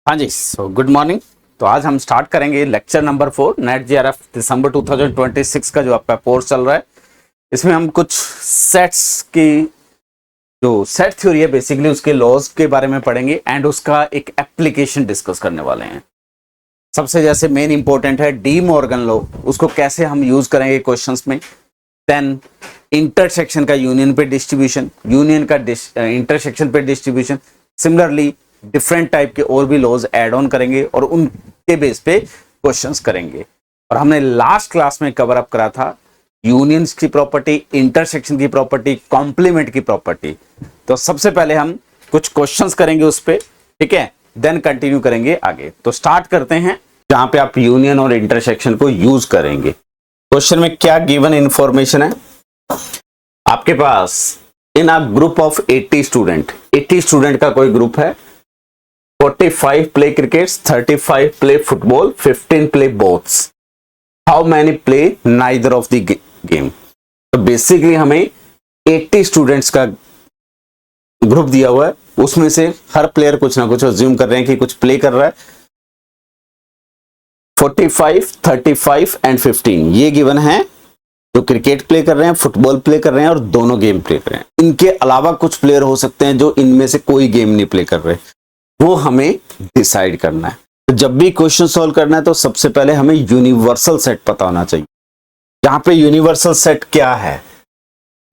हाँ जी, so good morning. तो आज हम स्टार्ट करेंगे लेक्चर नंबर 4 नेट जीआरएफ दिसंबर 2026 का जो आपका कोर्स चल रहा है। इसमें हम कुछ सेट्स की जो सेट थ्योरी है बेसिकली उसके लॉज के बारे में पढ़ेंगे एंड उसका एक एप्लीकेशन डिस्कस करने वाले हैं। सबसे जैसे मेन इंपॉर्टेंट है डी मॉर्गन लॉ, उसको कैसे हम यूज करेंगे क्वेश्चंस में। देन इंटरसेक्शन का यूनियन पे डिस्ट्रीब्यूशन, यूनियन का इंटरसेक्शन पे डिस्ट्रीब्यूशन। सिमिलरली डिफरेंट टाइप के और भी लॉज ऐड ऑन करेंगे और उनके बेस पे क्वेश्चंस करेंगे। और हमने लास्ट क्लास में कवर अप करा था यूनियंस की प्रॉपर्टी, इंटरसेक्शन की प्रॉपर्टी, कॉम्प्लीमेंट की प्रॉपर्टी। तो सबसे पहले हम कुछ क्वेश्चंस करेंगे उस पे, ठीक है, देन कंटिन्यू करेंगे आगे। तो स्टार्ट करते हैं जहां पे आप यूनियन और इंटरसेक्शन को यूज करेंगे। क्वेश्चन में क्या गिवन इंफॉर्मेशन है आपके पास। In a group of 80 student, 80 student का कोई ग्रुप है। 45 play cricket, 35 play football, 15 play boats. How many play neither of the game? तो बेसिकली हमें 80 स्टूडेंट्स का ग्रुप दिया हुआ है, उसमें से हर प्लेयर कुछ ना कुछ अज्यूम कर रहे हैं कि कुछ प्ले कर रहा है। 45, 35 एंड 15 ये गिवन है जो क्रिकेट प्ले कर रहे हैं, फुटबॉल प्ले कर रहे हैं और दोनों गेम प्ले कर रहे हैं। इनके अलावा कुछ प्लेयर हो सकते हैं जो इनमें से कोई गेम नहीं प्ले कर रहे, वो हमें डिसाइड करना है। तो जब भी क्वेश्चन सॉल्व करना है तो सबसे पहले हमें यूनिवर्सल सेट पता होना चाहिए। यहां पे यूनिवर्सल सेट क्या है,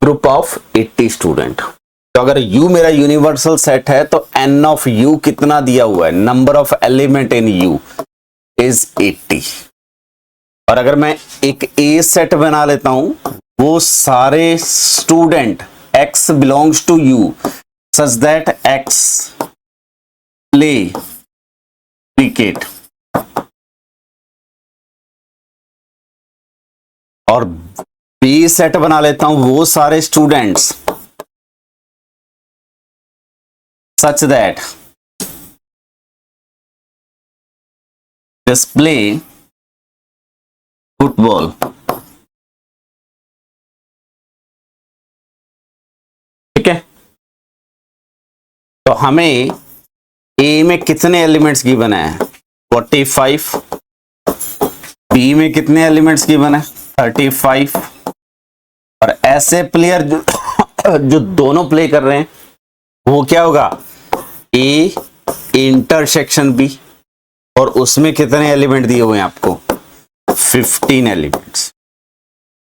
ग्रुप ऑफ 80 स्टूडेंट। तो अगर U मेरा यूनिवर्सल सेट है तो N ऑफ U कितना दिया हुआ है, number of element in U is 80। और अगर मैं एक A सेट बना लेता हूं, वो सारे student X belongs to U such that X play cricket, और बी सेट बना लेता हूं वो सारे students such that display football. ठीक है, तो हमें ए में कितने एलिमेंट्स गिवन है, 45। बी में कितने एलिमेंट्स गिवन है, 35। और ऐसे प्लेयर जो दोनों प्ले कर रहे हैं वो क्या होगा, ए इंटरसेक्शन बी, और उसमें कितने एलिमेंट दिए हुए हैं आपको, 15 एलिमेंट्स।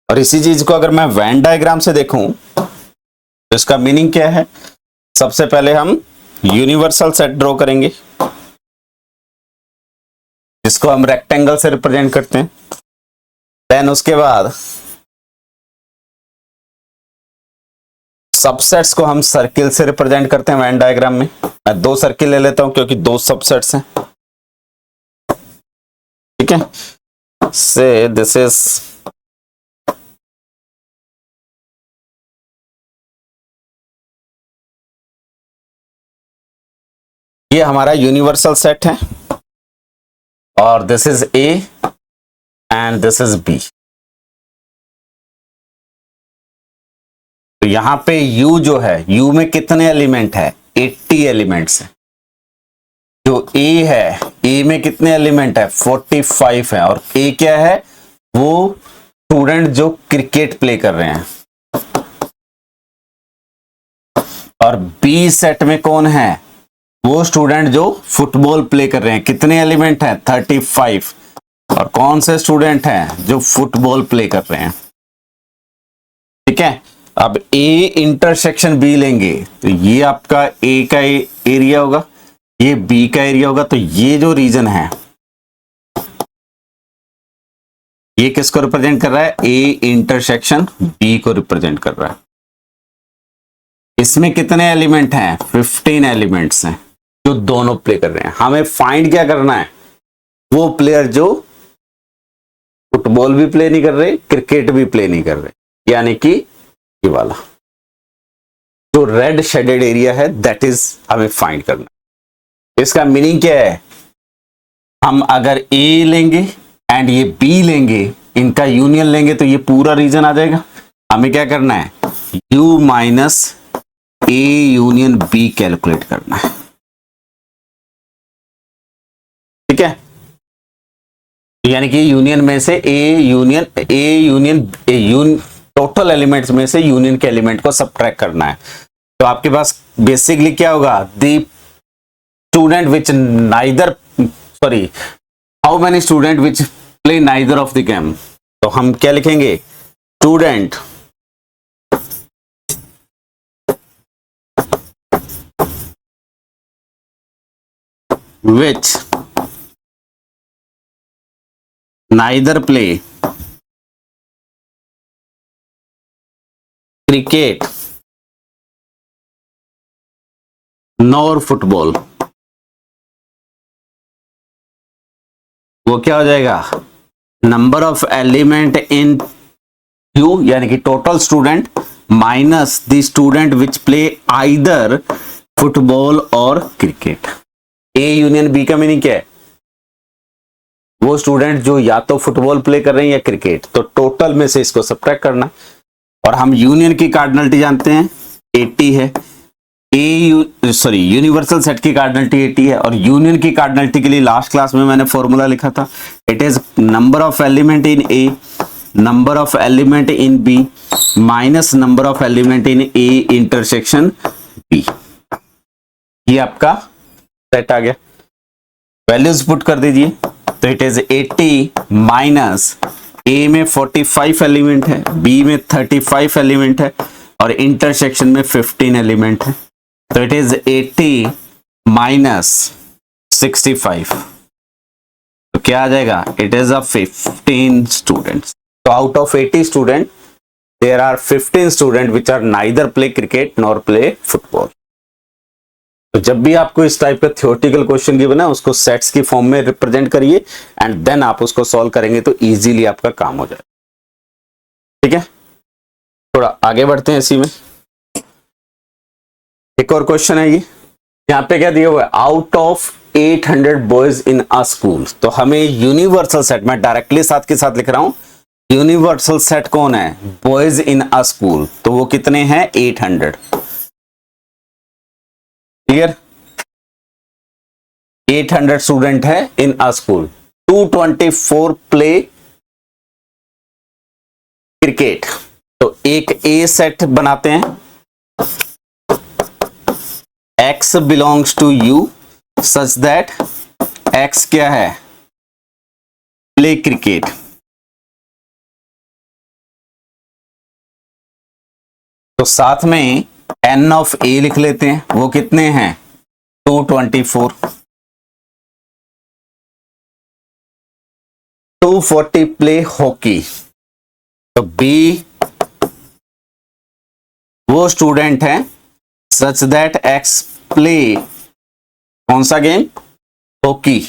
और इसी चीज को अगर मैं वेन डायग्राम से देखूं तो इसका मीनिंग क्या है। सबसे पहले हम यूनिवर्सल सेट ड्रॉ करेंगे जिसको हम रेक्टेंगल से रिप्रेजेंट करते हैं। देन उसके बाद सबसेट्स को हम सर्किल से रिप्रेजेंट करते हैं वेन डायग्राम में। मैं 2 सर्किल ले लेता हूं क्योंकि 2 सबसेट्स हैं। ठीक है, से दिस इज ये हमारा यूनिवर्सल सेट है और this is a and this is b. तो यहां पे U जो है, U में कितने एलिमेंट है, 80 एलिमेंट्स है। जो A है, A में कितने एलिमेंट है, 45 है। और A क्या है, वो स्टूडेंट जो क्रिकेट प्ले कर रहे हैं। और B सेट में कौन है, वो स्टूडेंट जो फुटबॉल प्ले कर रहे हैं। कितने एलिमेंट हैं, 35। और कौन से स्टूडेंट हैं जो फुटबॉल प्ले कर रहे हैं। ठीक है, अब A इंटरसेक्शन B लेंगे तो ये आपका A का एरिया होगा, ये B का एरिया होगा। तो ये जो रीजन है ये किसको रिप्रेजेंट कर रहा है, A इंटरसेक्शन B को रिप्रेजेंट कर रहा है। इसमें कितने एलिमेंट हैं, 15 एलिमेंट्स हैं जो दोनों प्ले कर रहे हैं। हमें फाइंड क्या करना है, वो प्लेयर जो फुटबॉल भी प्ले नहीं कर रहे, क्रिकेट भी प्ले नहीं कर रहे, यानी कि ये वाला जो रेड शेडेड एरिया है, दैट इज हमें फाइंड करना। इसका मीनिंग क्या है, हम अगर ए लेंगे एंड ये बी लेंगे, इनका यूनियन लेंगे तो ये पूरा रीजन आ जाएगा। हमें क्या करना है, U minus a union b calculate करना है। यानी कि यूनियन में से टोटल एलिमेंट्स में से यूनियन के एलिमेंट को सबट्रैक्ट करना है। तो आपके पास बेसिकली क्या होगा, the student which neither sorry how many student which play neither of the game. तो हम क्या लिखेंगे, student which neither play cricket nor football, वो क्या हो जाएगा, number of element in Q यानी कि total student minus the student which play either football और क्रिकेट। ए यूनियन बी का मीनिंग क्या है, वो स्टूडेंट जो या तो फुटबॉल प्ले कर रहे हैं या क्रिकेट, तो टोटल में से इसको सबट्रैक्ट करना। और हम यूनियन की कार्डिनलिटी जानते हैं 80 है, यूनिवर्सल सेट की कार्डिनलिटी 80 है। और यूनियन की कार्डिनलिटी के लिए लास्ट क्लास में मैंने फॉर्मूला लिखा था, it is number of element in a number of element in B minus number of element in A intersection B. ये आपका सेट आ गया, वैल्यूज पुट कर दीजिए। तो इट इज 80 माइनस ए में 45 एलिमेंट है, बी में 35 एलिमेंट है और इंटरसेक्शन में 15 एलिमेंट है। तो इट इज 80 माइनस 65, तो क्या आ जाएगा, इट इज अ 15 स्टूडेंट्स। तो out of 80 student there are 15 student which are neither play cricket nor play football. तो जब भी आपको इस टाइप का थ्योरेटिकल क्वेश्चन गिवन है उसको सेट्स की फॉर्म में रिप्रेजेंट करिए एंड देन आप उसको सॉल्व करेंगे तो इजीली आपका काम हो जाए। ठीक है, थोड़ा आगे बढ़ते हैं इसी में। एक और क्वेश्चन है ये, यहाँ पे क्या दिया हुआ है, out of 800 boys in a school. तो हमें यूनिवर्सल सेट, मैं डायरेक्टली साथ के साथ लिख रहा हूं, यूनिवर्सल सेट कौन है, बॉयज इन अ स्कूल, तो वो कितने हैं, 800। क्लियर, 800 स्टूडेंट है in a school, 224 play cricket. तो एक ए सेट बनाते हैं, x belongs to u such that x क्या है, प्ले क्रिकेट। तो साथ में n ऑफ a लिख लेते हैं, वो कितने हैं, 224। 240 प्ले हॉकी। तो b वो स्टूडेंट है सच दैट x प्ले कौन सा गेम, हॉकी।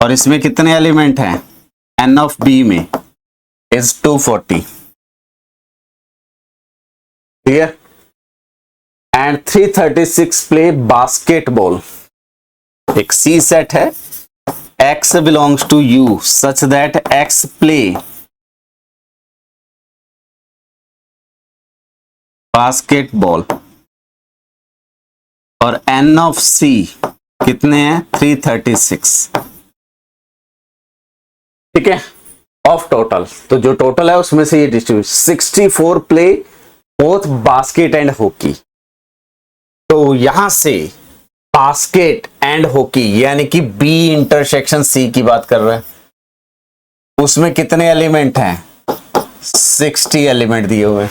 और इसमें कितने एलिमेंट हैं, n ऑफ b में is 240। Clear, and 336 play basketball. एक सी सेट है, x belongs to u such that x play basketball. और n ऑफ c कितने हैं, 336। ठीक है, ऑफ टोटल, तो जो टोटल है उसमें से ये distribute 64 play both basket and hockey. तो यहां से बास्केट एंड हॉकी यानी कि बी इंटरसेक्शन सी की बात कर रहे हैं, उसमें कितने एलिमेंट हैं, 60 एलिमेंट दिए हुए हैं।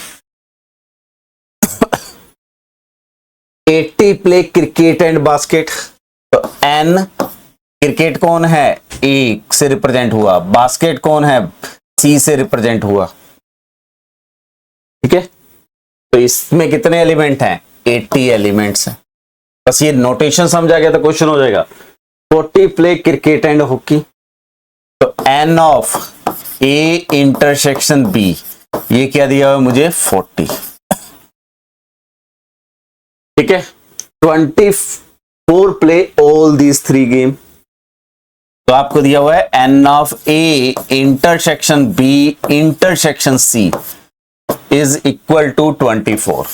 80 प्ले क्रिकेट एंड बास्केट। तो एन क्रिकेट कौन है, ए से रिप्रेजेंट हुआ, बास्केट कौन है, सी से रिप्रेजेंट हुआ। ठीक है, तो इसमें कितने एलिमेंट हैं, 80 एलिमेंट्स हैं। बस ये नोटेशन समझा गया तो क्वेश्चन हो जाएगा। 40 प्ले क्रिकेट एंड हॉकी। तो N of A intersection B, ये क्या दिया हुआ है मुझे, 40। ठीक है, 24 प्ले ऑल दीज 3 गेम। तो आपको दिया हुआ है n of A intersection B intersection C is equal to 24।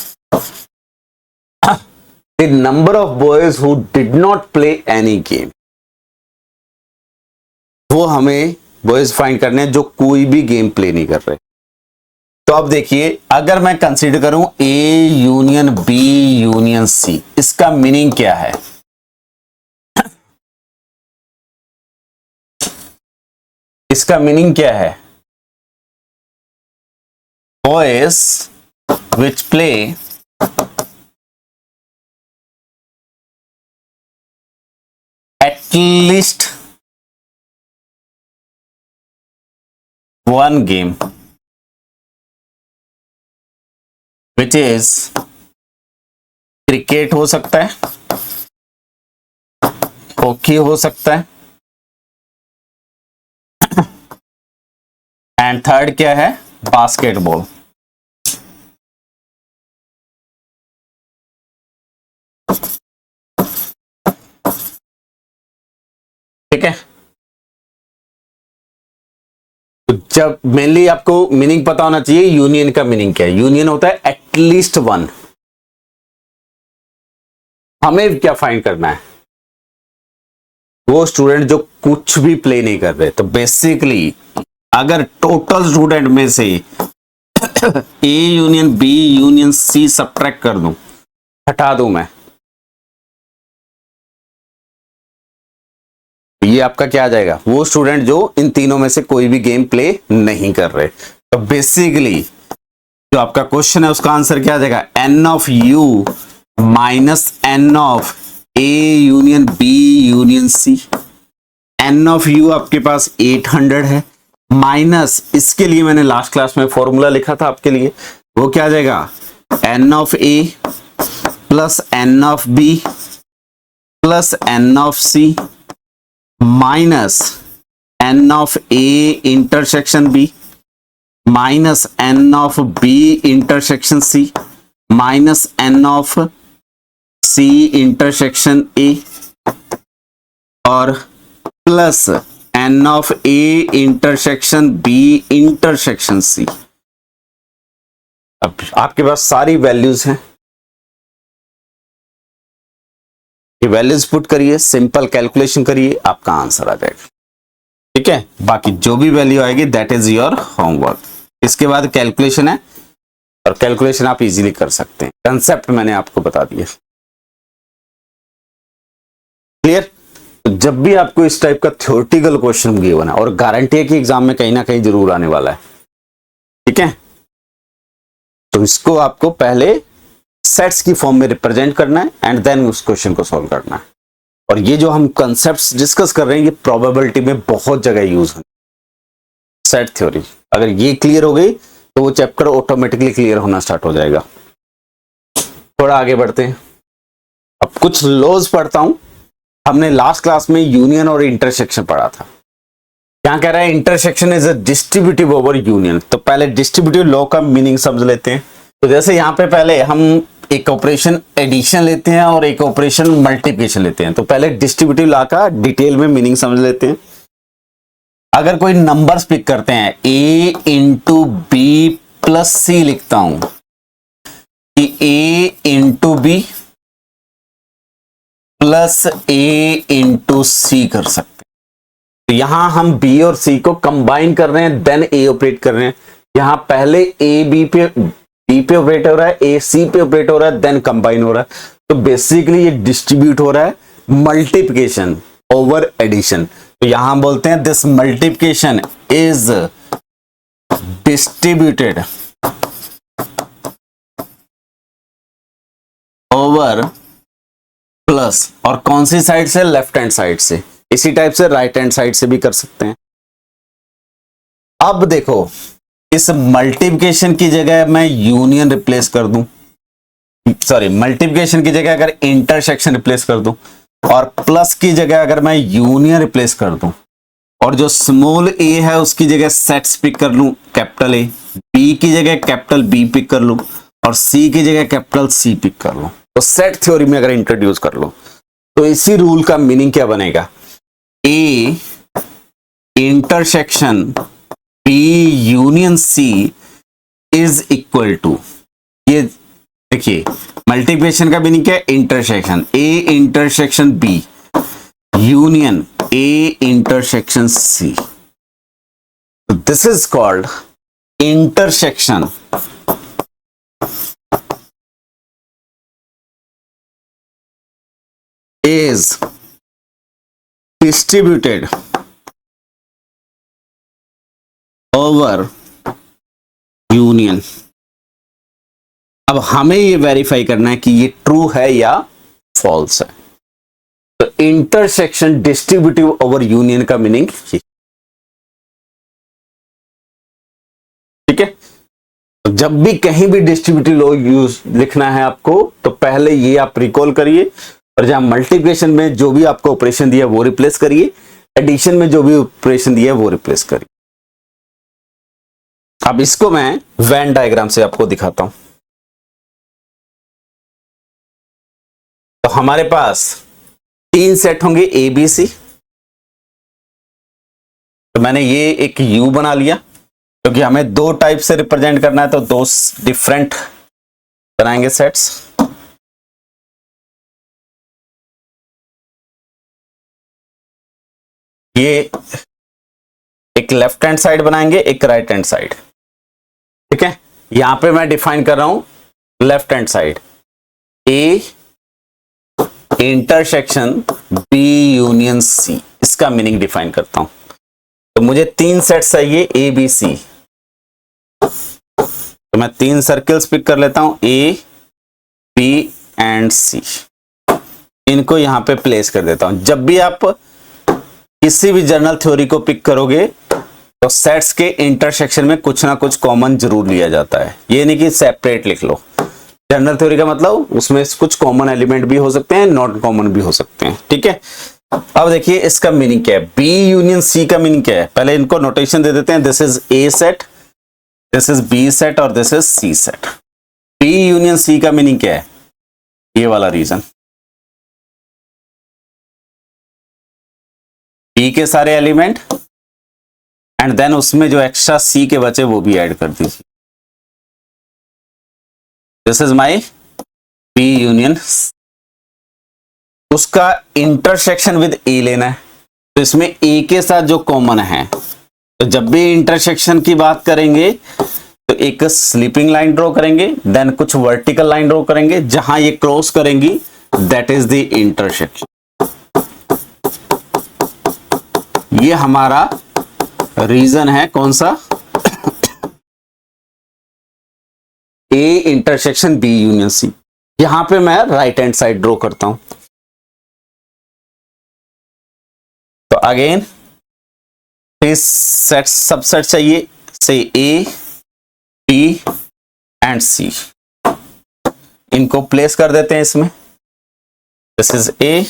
The number of boys who did not play any game, वो हमें बॉयज फाइंड करने हैं जो कोई भी गेम प्ले नहीं कर रहे। तो अब देखिए, अगर मैं कंसीडर करूं A union B union C, इसका मीनिंग क्या है? इसका मीनिंग क्या है? Boys which play at least one game which is cricket हो सकता है, हॉकी हो सकता है, एंड थर्ड क्या है? बास्केटबॉल। ठीक है, तो जब मेनली आपको मीनिंग पता होना चाहिए यूनियन का मीनिंग क्या है। यूनियन होता है एटलीस्ट वन। हमें क्या फाइंड करना है? वो स्टूडेंट जो कुछ भी प्ले नहीं कर रहे। तो बेसिकली अगर टोटल स्टूडेंट में से A union B union C subtract कर दूं, हटा दूं मैं, ये आपका क्या आ जाएगा? वो स्टूडेंट जो इन तीनों में से कोई भी गेम प्ले नहीं कर रहे। तो बेसिकली जो आपका क्वेश्चन है उसका आंसर क्या आ जाएगा? N of U minus N of A union B union C. N of U आपके पास 800 है, माइनस इसके लिए मैंने लास्ट क्लास में फॉर्मूला लिखा था आपके लिए, वो क्या आ जाएगा? N of A plus N of B plus N of C minus N of A intersection B minus N of B intersection C minus N of C intersection A और plus N of A intersection B intersection C. अब आपके पास सारी values हैं, ये values put करिए, simple calculation करिए, आपका आंसर आ जाएगा। ठीक है, बाकी जो भी वैल्यू आएगी दैट इज योर होमवर्क। इसके बाद कैलकुलेशन है और कैलकुलेशन आप इजीली कर सकते हैं। कंसेप्ट मैंने आपको बता दिया। क्लियर? तो जब भी आपको इस टाइप का थ्योरेटिकल क्वेश्चन गिवन है, और गारंटी है कि एग्जाम में कहीं ना कहीं जरूर आने वाला है, ठीक है, तो इसको आपको पहले सेट्स की फॉर्म में रिप्रेजेंट करना है एंड देन उस क्वेश्चन को सॉल्व करना है। और ये जो हम कंसेप्ट्स डिस्कस कर रहे हैं ये प्रोबेबिलिटी में बहुत जगह यूज है। सेट थ्योरी अगर ये क्लियर हो गई तो वो चैप्टर ऑटोमेटिकली क्लियर होना स्टार्ट हो जाएगा। थोड़ा आगे बढ़ते हैं, अब कुछ लॉज पढ़ता हूं। हमने लास्ट क्लास में यूनियन और इंटरसेक्शन पढ़ा था। क्या कह रहा है? Intersection is a distributive over union. तो पहले डिस्ट्रीब्यूटिव लॉ का मीनिंग समझ लेते हैं। तो जैसे यहां पे पहले हम एक ऑपरेशन एडिशन लेते हैं और एक ऑपरेशन मल्टीप्लिकेशन लेते हैं। तो पहले डिस्ट्रीब्यूटिव लॉ का डिटेल में मीनिंग समझ लेते हैं। अगर कोई नंबर्स पिक करते हैं, ए इंटू बी प्लस सी लिखता हूं कि ए into B plus A into सी कर सकते हैं। तो यहां हम बी और सी को कंबाइन कर रहे हैं, देन ए ऑपरेट कर रहे हैं। यहां पहले ए बी पे ऑपरेट हो रहा है, ए सी पे ऑपरेट हो रहा है, देन कंबाइन हो रहा है। तो बेसिकली ये डिस्ट्रीब्यूट हो रहा है मल्टीप्लिकेशन ओवर एडिशन। तो यहां बोलते हैं this multiplication is distributed over plus, और कौन सी साइड से? लेफ्ट हैंड साइड से। इसी टाइप से राइट हैंड साइड से भी कर सकते हैं। अब देखो, इस मल्टीप्लिकेशन की जगह मैं यूनियन रिप्लेस कर दूं, सॉरी मल्टीप्लिकेशन की जगह अगर इंटरसेक्शन रिप्लेस कर दूं, और प्लस की जगह अगर मैं यूनियन रिप्लेस कर दूं, और जो स्मॉल ए है उसकी जगह सेट्स पिक कर लूं कैपिटल ए, बी की जगह कैपिटल बी पिक कर लूं, और सी की जगह कैपिटल सी पिक कर लूं, तो सेट थ्योरी में अगर इंट्रोड्यूस कर लो तो इसी रूल का मीनिंग क्या बनेगा? A intersection B union C is equal to, ये देखिए मल्टीप्लिकेशन का मीनिंग क्या है? Intersection. A intersection B, union A intersection C. This is called intersection is distributed over union. अब हमें ये वेरीफाई करना है कि ये ट्रू है या फॉल्स है. तो इंटरसेक्शन डिस्ट्रीब्यूटिव ओवर यूनियन का मीनिंग ये. ठीक है. तो जब भी कहीं भी डिस्ट्रीब्यूटिव लॉ यूज लिखना है आपको, तो पहले ये आप रिकॉल करिए, और जहां मल्टीप्लिकेशन में जो भी आपको ऑपरेशन दिया वो रिप्लेस करिए, एडिशन में जो भी ऑपरेशन दिया वो रिप्लेस करिए. अब इसको मैं वेन डायग्राम से आपको दिखाता हूं. तो हमारे पास 3 सेट होंगे ए बी सी. तो मैंने ये एक यू बना लिया, क्योंकि हमें 2 टाइप से रिप्रेजेंट करना है, तो 2 डिफरेंट बनाएंगे सेट्स. ये एक लेफ्ट हैंड साइड बनाएंगे, एक राइट हैंड साइड. ठीक है. यहां पे मैं डिफाइन कर रहा हूं left hand side A intersection B union C. इसका मीनिंग डिफाइन करता हूं. तो मुझे 3 सेट चाहिए ए बी सी. तो मैं 3 सर्कल्स पिक कर लेता हूं, ए बी एंड सी. इनको यहां पे प्लेस कर देता हूं. जब भी आप किसी भी जनरल थ्योरी को पिक करोगे, तो सेट्स के इंटरसेक्शन में कुछ ना कुछ कॉमन जरूर लिया जाता है. ये नहीं कि सेपरेट लिख लो. जनरल थ्योरी का मतलब उसमें कुछ कॉमन एलिमेंट भी हो सकते हैं, नॉट कॉमन भी हो सकते हैं. ठीक है. अब देखिए इसका मीनिंग क्या है. बी यूनियन सी का मीनिंग क्या है. पहले इनको नोटेशन दे देते हैं. This is A set, this is B set और this is C set. B union C का मीनिंग क्या है. ये वाला रीजन, बी के सारे एलिमेंट एंड देन उसमें जो एक्स्ट्रा सी के बचे वो भी ऐड कर दीजिए. This is my B union. उसका इंटरसेक्शन विद ए लेना है. तो इसमें ए के साथ जो कॉमन है, तो जब भी इंटरसेक्शन की बात करेंगे तो एक स्लीपिंग लाइन ड्रॉ करेंगे, देन कुछ वर्टिकल लाइन ड्रॉ करेंगे. जहां ये क्रॉस करेंगी दैट इज द इंटरसेक्शन. ये हमारा रीजन है. कौन सा. A intersection B union C. यहां पे मैं राइट हैंड साइड ड्रॉ करता हूं. तो अगेन सेट सबसेट चाहिए, से ए बी एंड सी. इनको प्लेस कर देते हैं इसमें. This is A,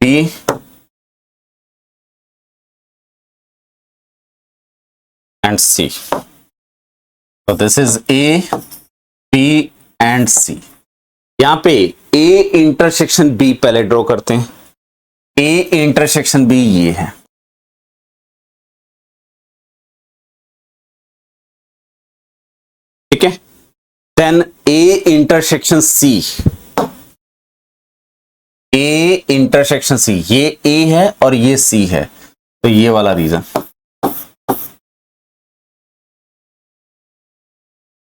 B and C. तो this is A B and C. यहां पे ए इंटरसेक्शन बी पहले ड्रॉ करते हैं. ए इंटरसेक्शन बी ये है. ठीक है. Then A intersection C. A intersection C, ये ए है और ये सी है. तो ये वाला रीजन.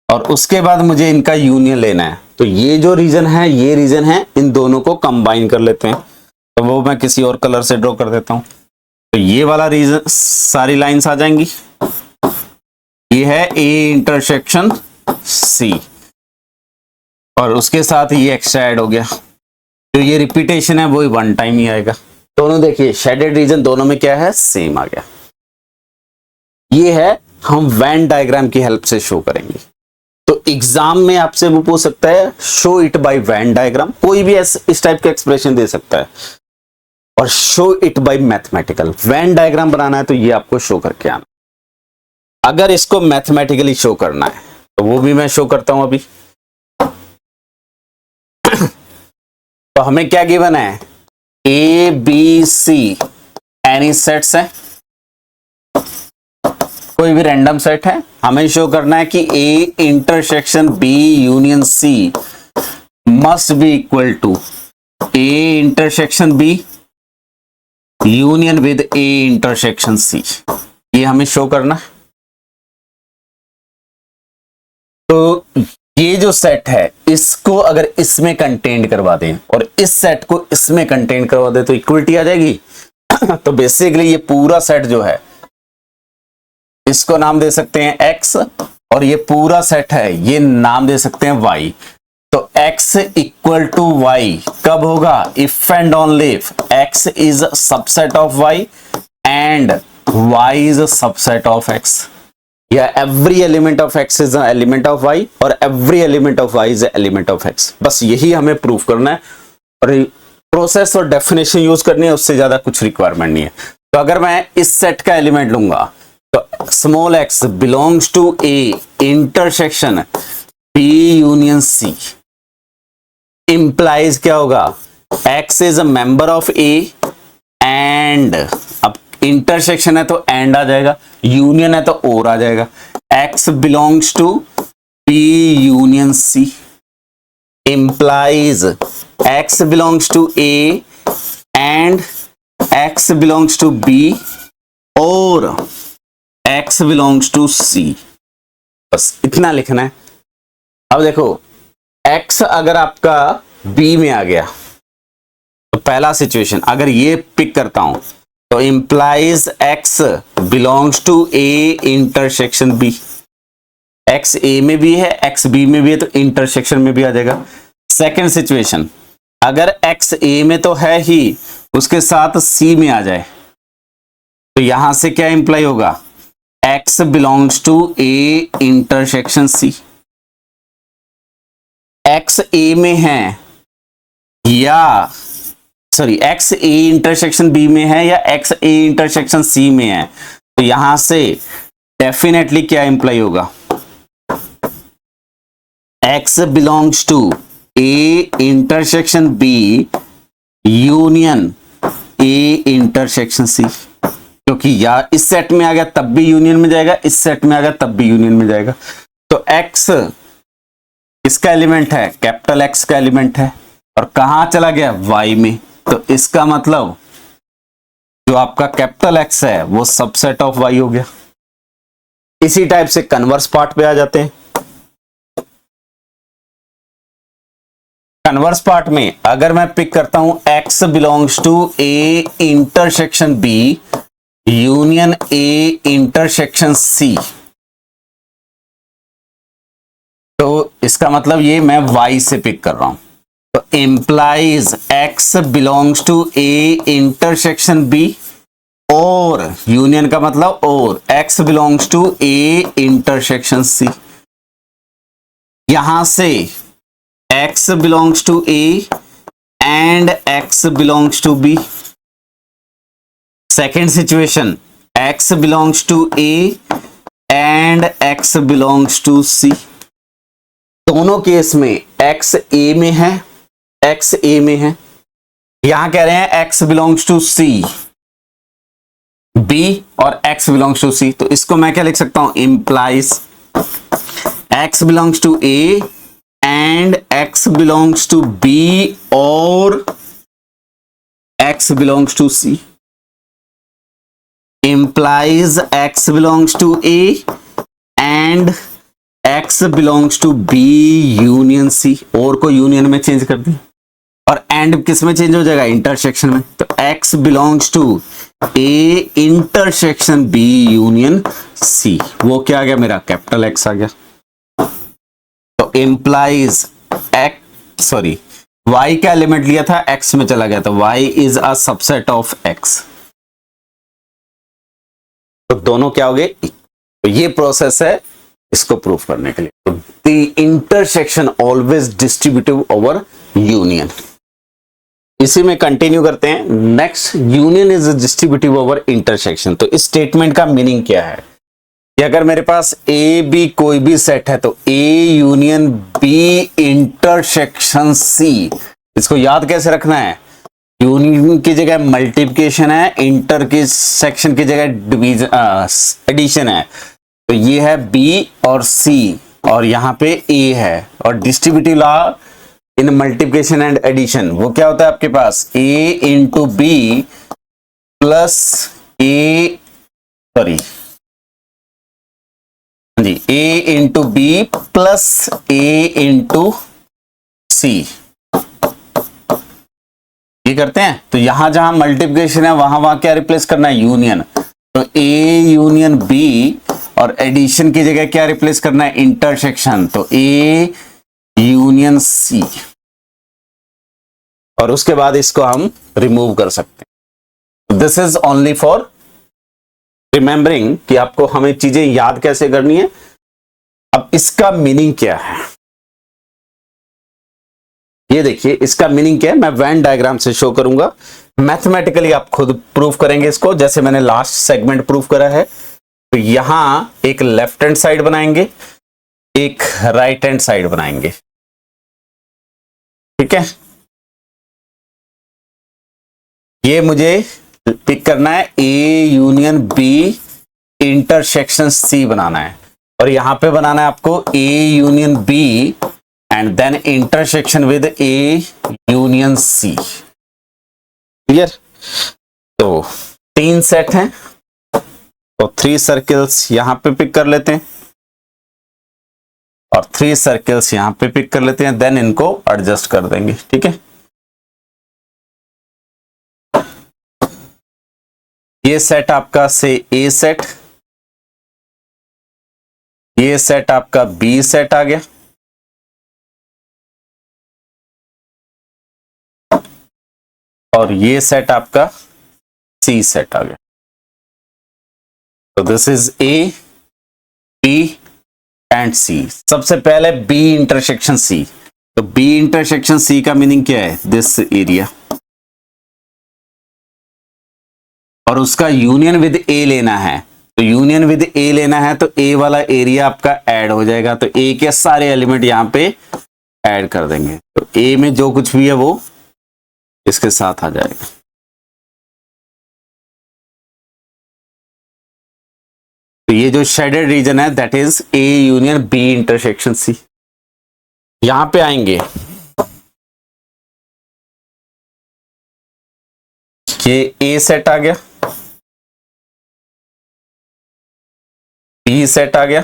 और उसके बाद मुझे इनका यूनियन लेना है. तो ये जो रीजन है, ये रीजन है, इन दोनों को कंबाइन कर लेते हैं. तो वो मैं किसी और कलर से ड्रॉ कर देता हूं. तो ये वाला रीजन, सारी लाइंस आ जाएंगी. ये है ए इंटरसेक्शन सी, और उसके साथ ये एक्स्ट्रा ऐड हो गया. तो ये रिपीटेशन है वो 1 टाइम ही आएगा. दोनों देखिए शेडेड रीजन दोनों में क्या है, सेम आ गया. ये है, हम वेन डायग्राम की हेल्प से शो करेंगे. तो एग्जाम में आपसे वो पूछ सकता है show it bye Venn diagram. कोई भी इस टाइप का एक्सप्रेशन दे सकता है. और show it by mathematical. Venn diagram बनाना है तो ये आपको शो करके आना. अगर इसको मैथमेटिकली शो करना है तो वो भी मैं शो करता हूं अभी. तो हमें क्या गिवन है, A B C any sets है, कोई भी रैंडम सेट है, हमें शो करना है कि A intersection B union C must be equal to A intersection B union with A intersection C, ये हमें शो करना है। तो ये जो सेट है इसको अगर इसमें कंटेन करवा दें और इस सेट को इसमें कंटेन करवा दें तो इक्वलिटी आ जाएगी। तो बेसिकली ये पूरा सेट जो है इसको नाम दे सकते हैं x और ये पूरा सेट है ये नाम दे सकते हैं y। तो x इक्वल टू y कब होगा? If and only if x is subset of y and y is subset of x, या every element of x is element of y और every element of y is element of x। बस यही हमें prove करना है और process और definition use करनी है, उससे ज्यादा कुछ रिक्वायरमेंट नहीं है। तो अगर मैं इस सेट का एलिमेंट लूंगा तो small x belongs to a intersection b union c, implies क्या होगा? x is a member of a and, अब इंटरसेक्शन है तो एंड आ जाएगा, यूनियन है तो और आ जाएगा। x belongs to b union c implies x belongs to a and x belongs to b और x belongs to c। बस इतना लिखना है। अब देखो x अगर आपका b में आ गया तो पहला सिचुएशन अगर ये पिक करता हूं तो implies x belongs to a intersection b, x a में भी है x b में भी है तो इंटरसेक्शन में भी आ जाएगा। सेकेंड सिचुएशन अगर x a में तो है ही उसके साथ c में आ जाए तो यहां से क्या इंप्लाई होगा? x belongs to a intersection c। x a में है या sorry x a intersection b में है या x a इंटरसेक्शन c में है तो यहां से डेफिनेटली क्या इंप्लाई होगा? x belongs to a intersection b union a intersection c, क्योंकि या इस सेट में आ गया तब भी यूनियन में जाएगा, इस सेट में आ गया तब भी यूनियन में जाएगा। तो x इसका एलिमेंट है, कैपिटल X का एलिमेंट है और कहां चला गया? y में। तो इसका मतलब जो आपका कैपिटल X है वो सबसेट ऑफ y हो गया। इसी टाइप से कन्वर्स पार्ट पे आ जाते हैं। कन्वर्स पार्ट में अगर मैं पिक करता हूं x belongs to a intersection b union a intersection c, तो इसका मतलब ये मैं y से पिक कर रहा हूं। तो implies x belongs to a intersection b और यूनियन का मतलब और x belongs to a intersection c। यहां से x belongs to A and x belongs to B। Second situation x belongs to A and x belongs to C। दोनों case में x A में है, x A में है। यहां कह रहे हैं x belongs to C B और x belongs to C, तो इसको मैं क्या लिख सकता हूं? implies x belongs to A and x belongs to B और x belongs to C, implies x belongs to A and x belongs to B union C, और को यूनियन में चेंज कर दिया और एंड किस में चेंज हो जाएगा? इंटरसेक्शन में। तो x belongs to A intersection B union C, वो क्या आ गया मेरा? कैपिटल X आ गया। तो implies x y का एलिमेंट लिया था x में चला गया तो y is a subset of x, तो दोनों क्या हो गए? तो ये प्रोसेस है इसको प्रूफ करने के लिए। तो the intersection always distributive over union. इसी में कंटिन्यू करते हैं। Next, union is distributive over intersection. तो इस स्टेटमेंट का मीनिंग क्या है कि अगर मेरे पास ए बी कोई भी सेट है तो A union B intersection C, इसको याद कैसे रखना है? यूनियन की जगह मल्टीप्लिकेशन है, इंटर की सेक्शन की जगह डिवीजन एडिशन है। तो ये है बी और सी और यहाँ पे ए है। और distributive law in multiplication and addition वो क्या होता है आपके पास, A into B plus A, sorry जी, A into B plus A into C, ये करते हैं। तो यहां जहां मल्टीप्लिकेशन है वहां वहां क्या रिप्लेस करना है, यूनियन। तो ए यूनियन बी और एडिशन की जगह क्या रिप्लेस करना है, इंटरसेक्शन। तो ए यूनियन सी, और उसके बाद इसको हम रिमूव कर सकते हैं। This is only for remembering कि आपको हमें चीजें याद कैसे करनी है। अब इसका मीनिंग क्या है, ये देखिए इसका मीनिंग क्या है, मैं वेन डायग्राम से शो करूंगा। मैथमेटिकली आप खुद प्रूव करेंगे इसको, जैसे मैंने लास्ट सेगमेंट प्रूव करा है। तो यहां एक लेफ्ट हैंड साइड बनाएंगे, एक राइट हैंड साइड बनाएंगे, ठीक है। ये मुझे पिक करना है, A union B intersection C बनाना है, और यहां पे बनाना है आपको A union B and then intersection with A union C. Clear? तो 3 सेट हैं, तो 3 सर्कल्स यहां पे पिक कर लेते हैं और 3 सर्कल्स यहां पे पिक कर लेते हैं, देन इनको एडजस्ट कर देंगे, ठीक है। ये सेट आपका से ए सेट, ये सेट आपका बी सेट आ गया, और ये सेट आपका सी सेट आ गया। तो this is A B and C. सबसे पहले बी इंटरसेक्शन सी। तो बी इंटरसेक्शन सी का मीनिंग क्या है, दिस एरिया, और उसका यूनियन विद ए लेना है। तो यूनियन विद ए लेना है तो ए वाला एरिया आपका ऐड हो जाएगा। तो ए के सारे एलिमेंट यहां पे ऐड कर देंगे, तो ए में जो कुछ भी है वो इसके साथ आ जाएगा। तो ये जो शेडेड रीजन है that is A union B intersection C. यहां पे आएंगे, ये ए सेट आ गया, बी सेट आ गया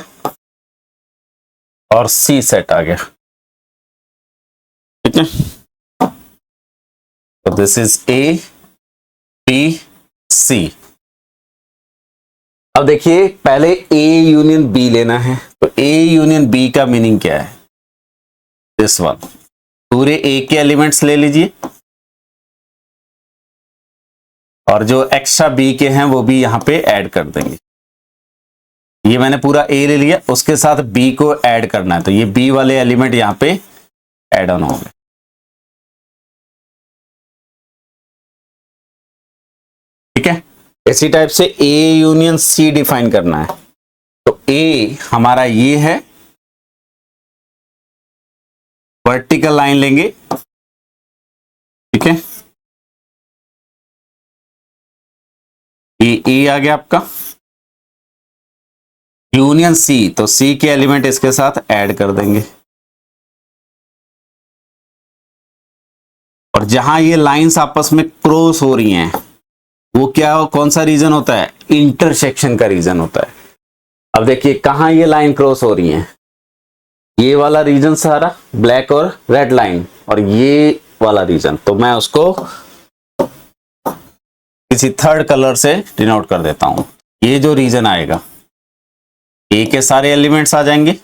और सी सेट आ गया, ठीक है। तो this is A B C. अब देखिए पहले ए यूनियन बी लेना है। तो ए यूनियन बी का मीनिंग क्या है, दिस वन। पूरे ए के एलिमेंट्स ले लीजिए और जो एक्स्ट्रा बी के हैं वो भी यहां पे ऐड कर देंगे। ये मैंने पूरा ए ले लिया, उसके साथ बी को ऐड करना है, तो ये बी वाले एलिमेंट यहां पे ऐड ऑन हो गए, ठीक है। इसी टाइप से ए यूनियन सी डिफाइन करना है। तो ए हमारा ये है, वर्टिकल लाइन लेंगे, ठीक है। ये ए आ गया आपका, यूनियन सी, तो सी के एलिमेंट इसके साथ ऐड कर देंगे। और जहां ये लाइंस आपस में क्रॉस हो रही हैं वो क्या, कौन सा रीजन होता है, इंटरसेक्शन का रीजन होता है। अब देखिए कहां ये लाइन क्रॉस हो रही है, ये वाला रीजन सारा ब्लैक और रेड लाइन, और ये वाला रीजन, तो मैं उसको किसी थर्ड कलर से डिनोट कर देता हूं। ये जो रीजन आएगा, ए के सारे एलिमेंट्स आ जाएंगे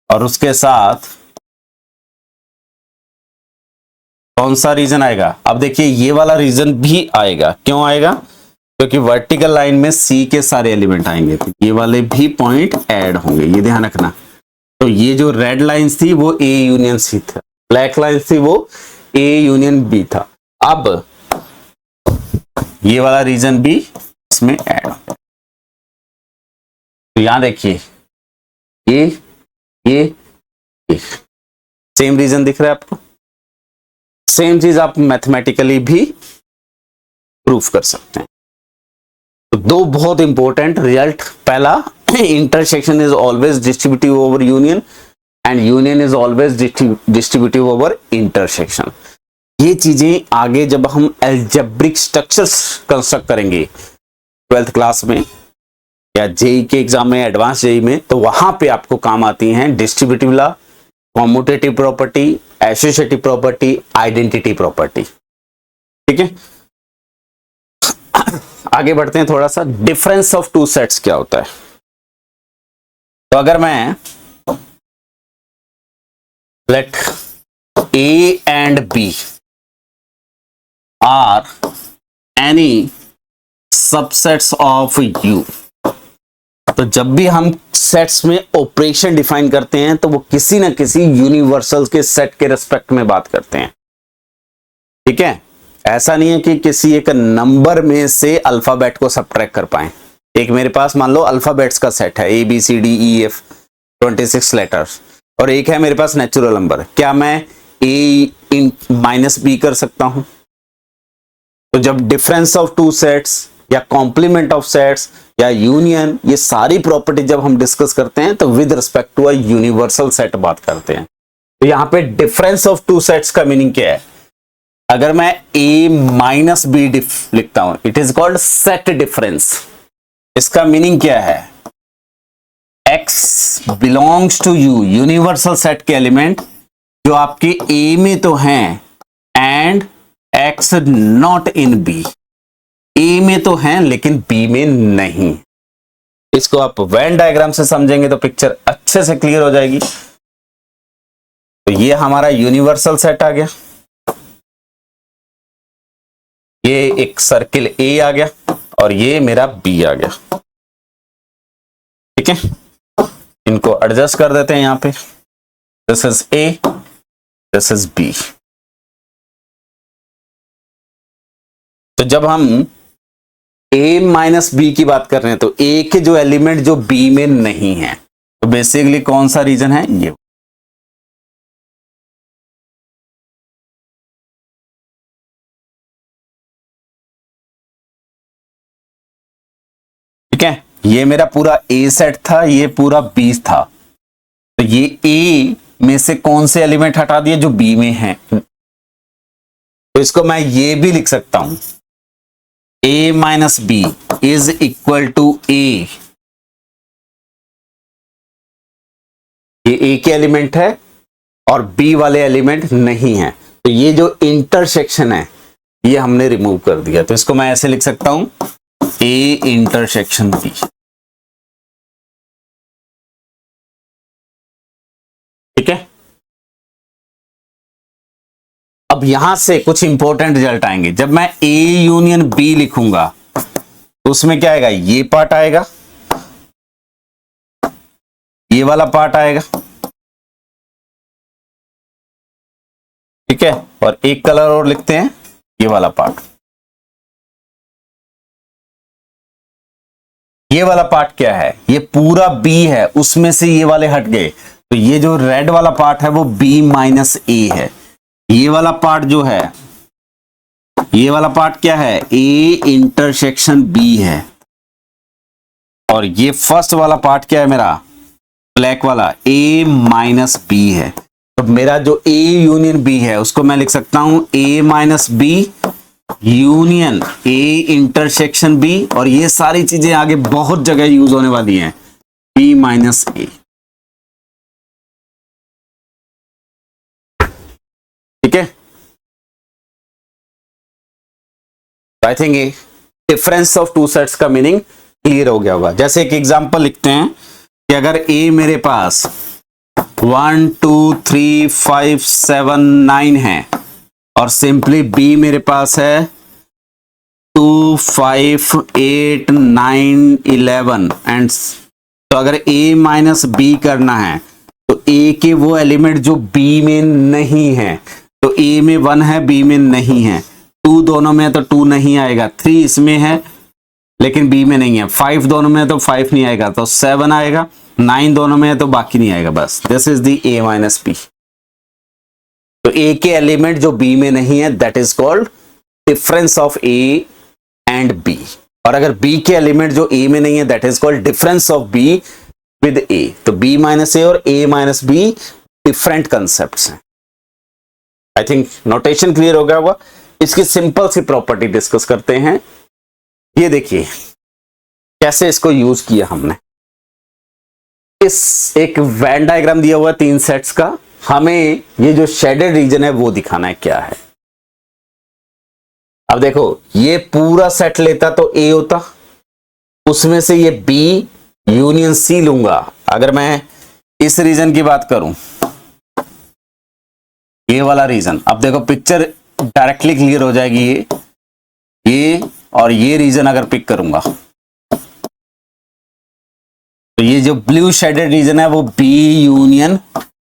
और उसके साथ कौन सा रीजन आएगा, अब देखिए ये वाला रीजन भी आएगा। क्यों आएगा, क्योंकि वर्टिकल लाइन में सी के सारे एलिमेंट आएंगे, तो ये वाले भी पॉइंट ऐड होंगे, ये ध्यान रखना। तो ये जो रेड लाइंस थी वो ए यूनियन सी था, ब्लैक लाइंस थी वो ए यूनियन बी था। अब ये वाला रीजन भी इसमें ऐड हो। तो यहां देखिए ये सेम रीजन दिख रहा है आपको, सेम चीज आप मैथमेटिकली भी प्रूफ कर सकते हैं। तो दो बहुत इंपॉर्टेंट रिजल्ट, पहला intersection is always distributive over union and union is always distributive over intersection. ये चीजें आगे जब हम एल्जेब्रिक स्ट्रक्चर्स कंस्ट्रक्ट करेंगे 12th क्लास में या जेई के एग्जाम में, एडवांस जेई में, तो वहां पे आपको काम आती हैं distributive law, commutative property, associative property, identity property. ठीक है, आगे बढ़ते हैं थोड़ा सा। डिफरेंस ऑफ टू सेट्स क्या होता है? तो अगर मैं let A and B are any subsets of U, तो जब भी हम सेट्स में ऑपरेशन डिफाइन करते हैं तो वो किसी ना किसी यूनिवर्सल के सेट के रेस्पेक्ट में बात करते हैं। ठीक है, ऐसा नहीं है कि किसी एक नंबर में से अल्फाबेट को सबट्रैक्ट कर पाए। एक मेरे पास मान लो अल्फाबेट्स का सेट है ABCDEF 26 लेटर्स, और एक है मेरे पास नेचुरल नंबर। क्या मैं A इन माइनस B कर सकता हूं? तो जब डिफरेंस ऑफ टू सेट्स या कॉम्प्लीमेंट ऑफ सेट्स या यूनियन, ये सारी प्रॉपर्टी जब हम डिस्कस करते हैं तो with respect to a universal set बात करते हैं। तो यहां पे डिफरेंस ऑफ टू सेट्स का मीनिंग क्या है? अगर मैं A माइनस B लिखता हूं, it is called set difference. इसका मीनिंग क्या है? X belongs to U, universal set के एलिमेंट जो आपके A में तो हैं and X not in B, A में तो हैं लेकिन B में नहीं। इसको आप वेन डायग्राम से समझेंगे तो पिक्चर अच्छे से क्लियर हो जाएगी। तो ये हमारा यूनिवर्सल सेट आ गया, ये एक सर्किल A आ गया और ये मेरा B आ गया। ठीक है, इनको एडजस्ट कर देते हैं यहां पे। This is A, this is B। तो जब हम A माइनस B की बात कर रहे हैं तो A के जो एलिमेंट जो B में नहीं है, तो बेसिकली कौन सा रीजन है? ये। ठीक है, ये मेरा पूरा A सेट था, ये पूरा B था। तो ये A में से कौन से एलिमेंट हटा दिए? जो B में है। तो इसको मैं ये भी लिख सकता हूं, A minus B is equal to A। ये A के एलिमेंट है और B वाले एलिमेंट नहीं है। तो ये जो इंटरसेक्शन है ये हमने रिमूव कर दिया। तो इसको मैं ऐसे लिख सकता हूं, A इंटरसेक्शन B। ठीक है, अब यहां से कुछ इंपॉर्टेंट रिजल्ट आएंगे। जब मैं A यूनियन B लिखूंगा तो उसमें क्या आएगा? ये पार्ट आएगा, ये वाला पार्ट आएगा। ठीक है, और एक कलर और लिखते हैं, ये वाला पार्ट। ये वाला पार्ट क्या है? ये पूरा B है, उसमें से ये वाले हट गए। तो ये जो रेड वाला पार्ट है वो B माइनस A है। ये वाला पार्ट जो है, ये वाला पार्ट क्या है? A इंटरसेक्शन B है। और ये फर्स्ट वाला पार्ट क्या है मेरा? ब्लैक वाला A माइनस B है। तो मेरा जो A यूनियन B है उसको मैं लिख सकता हूं A minus B union A intersection B। और ये सारी चीजें आगे बहुत जगह यूज होने वाली हैं, B माइनस A। ठीक है, आई थिंक ये डिफरेंस ऑफ टू सेट्स का मीनिंग क्लियर हो गया होगा। जैसे एक एग्जांपल लिखते हैं कि अगर A मेरे पास 1 2 3 5 7 9 है और सिंपली B मेरे पास है 2 5 8 9 11 एंड, तो अगर A माइनस B करना है तो A के वो एलिमेंट जो B में नहीं है, तो A में 1 है, B में नहीं है। 2 दोनों में है तो 2 नहीं आएगा, 3 इसमें है लेकिन B में नहीं है, 5 दोनों में है तो 5 नहीं आएगा, तो 7 आएगा, 9 दोनों में है तो बाकी नहीं आएगा। बस this is the A minus B। तो ए के एलिमेंट जो बी में नहीं है that is called difference of A and B, और अगर बी के एलिमेंट जो ए में नहीं है that is called difference of B with A. तो बी माइनस ए और A minus B different concepts हैं। आई थिंक नोटेशन क्लियर हो गया होगा। इसकी सिंपल सी प्रॉपर्टी डिस्कस करते हैं। ये देखिए कैसे इसको यूज किया हमने। इस एक वैन डायग्राम दिया हुआ 3 सेट्स का, हमें ये जो शेडेड रीजन है वो दिखाना है क्या है। अब देखो ये पूरा सेट लेता तो ए होता, उसमें से ये बी यूनियन सी लूंगा। अगर मैं इस रीजन की बात करूं, ये वाला रीजन, अब देखो पिक्चर डायरेक्टली क्लियर हो जाएगी। ये और ये रीजन अगर पिक करूंगा तो ये जो ब्लू शेडेड रीजन है वो बी यूनियन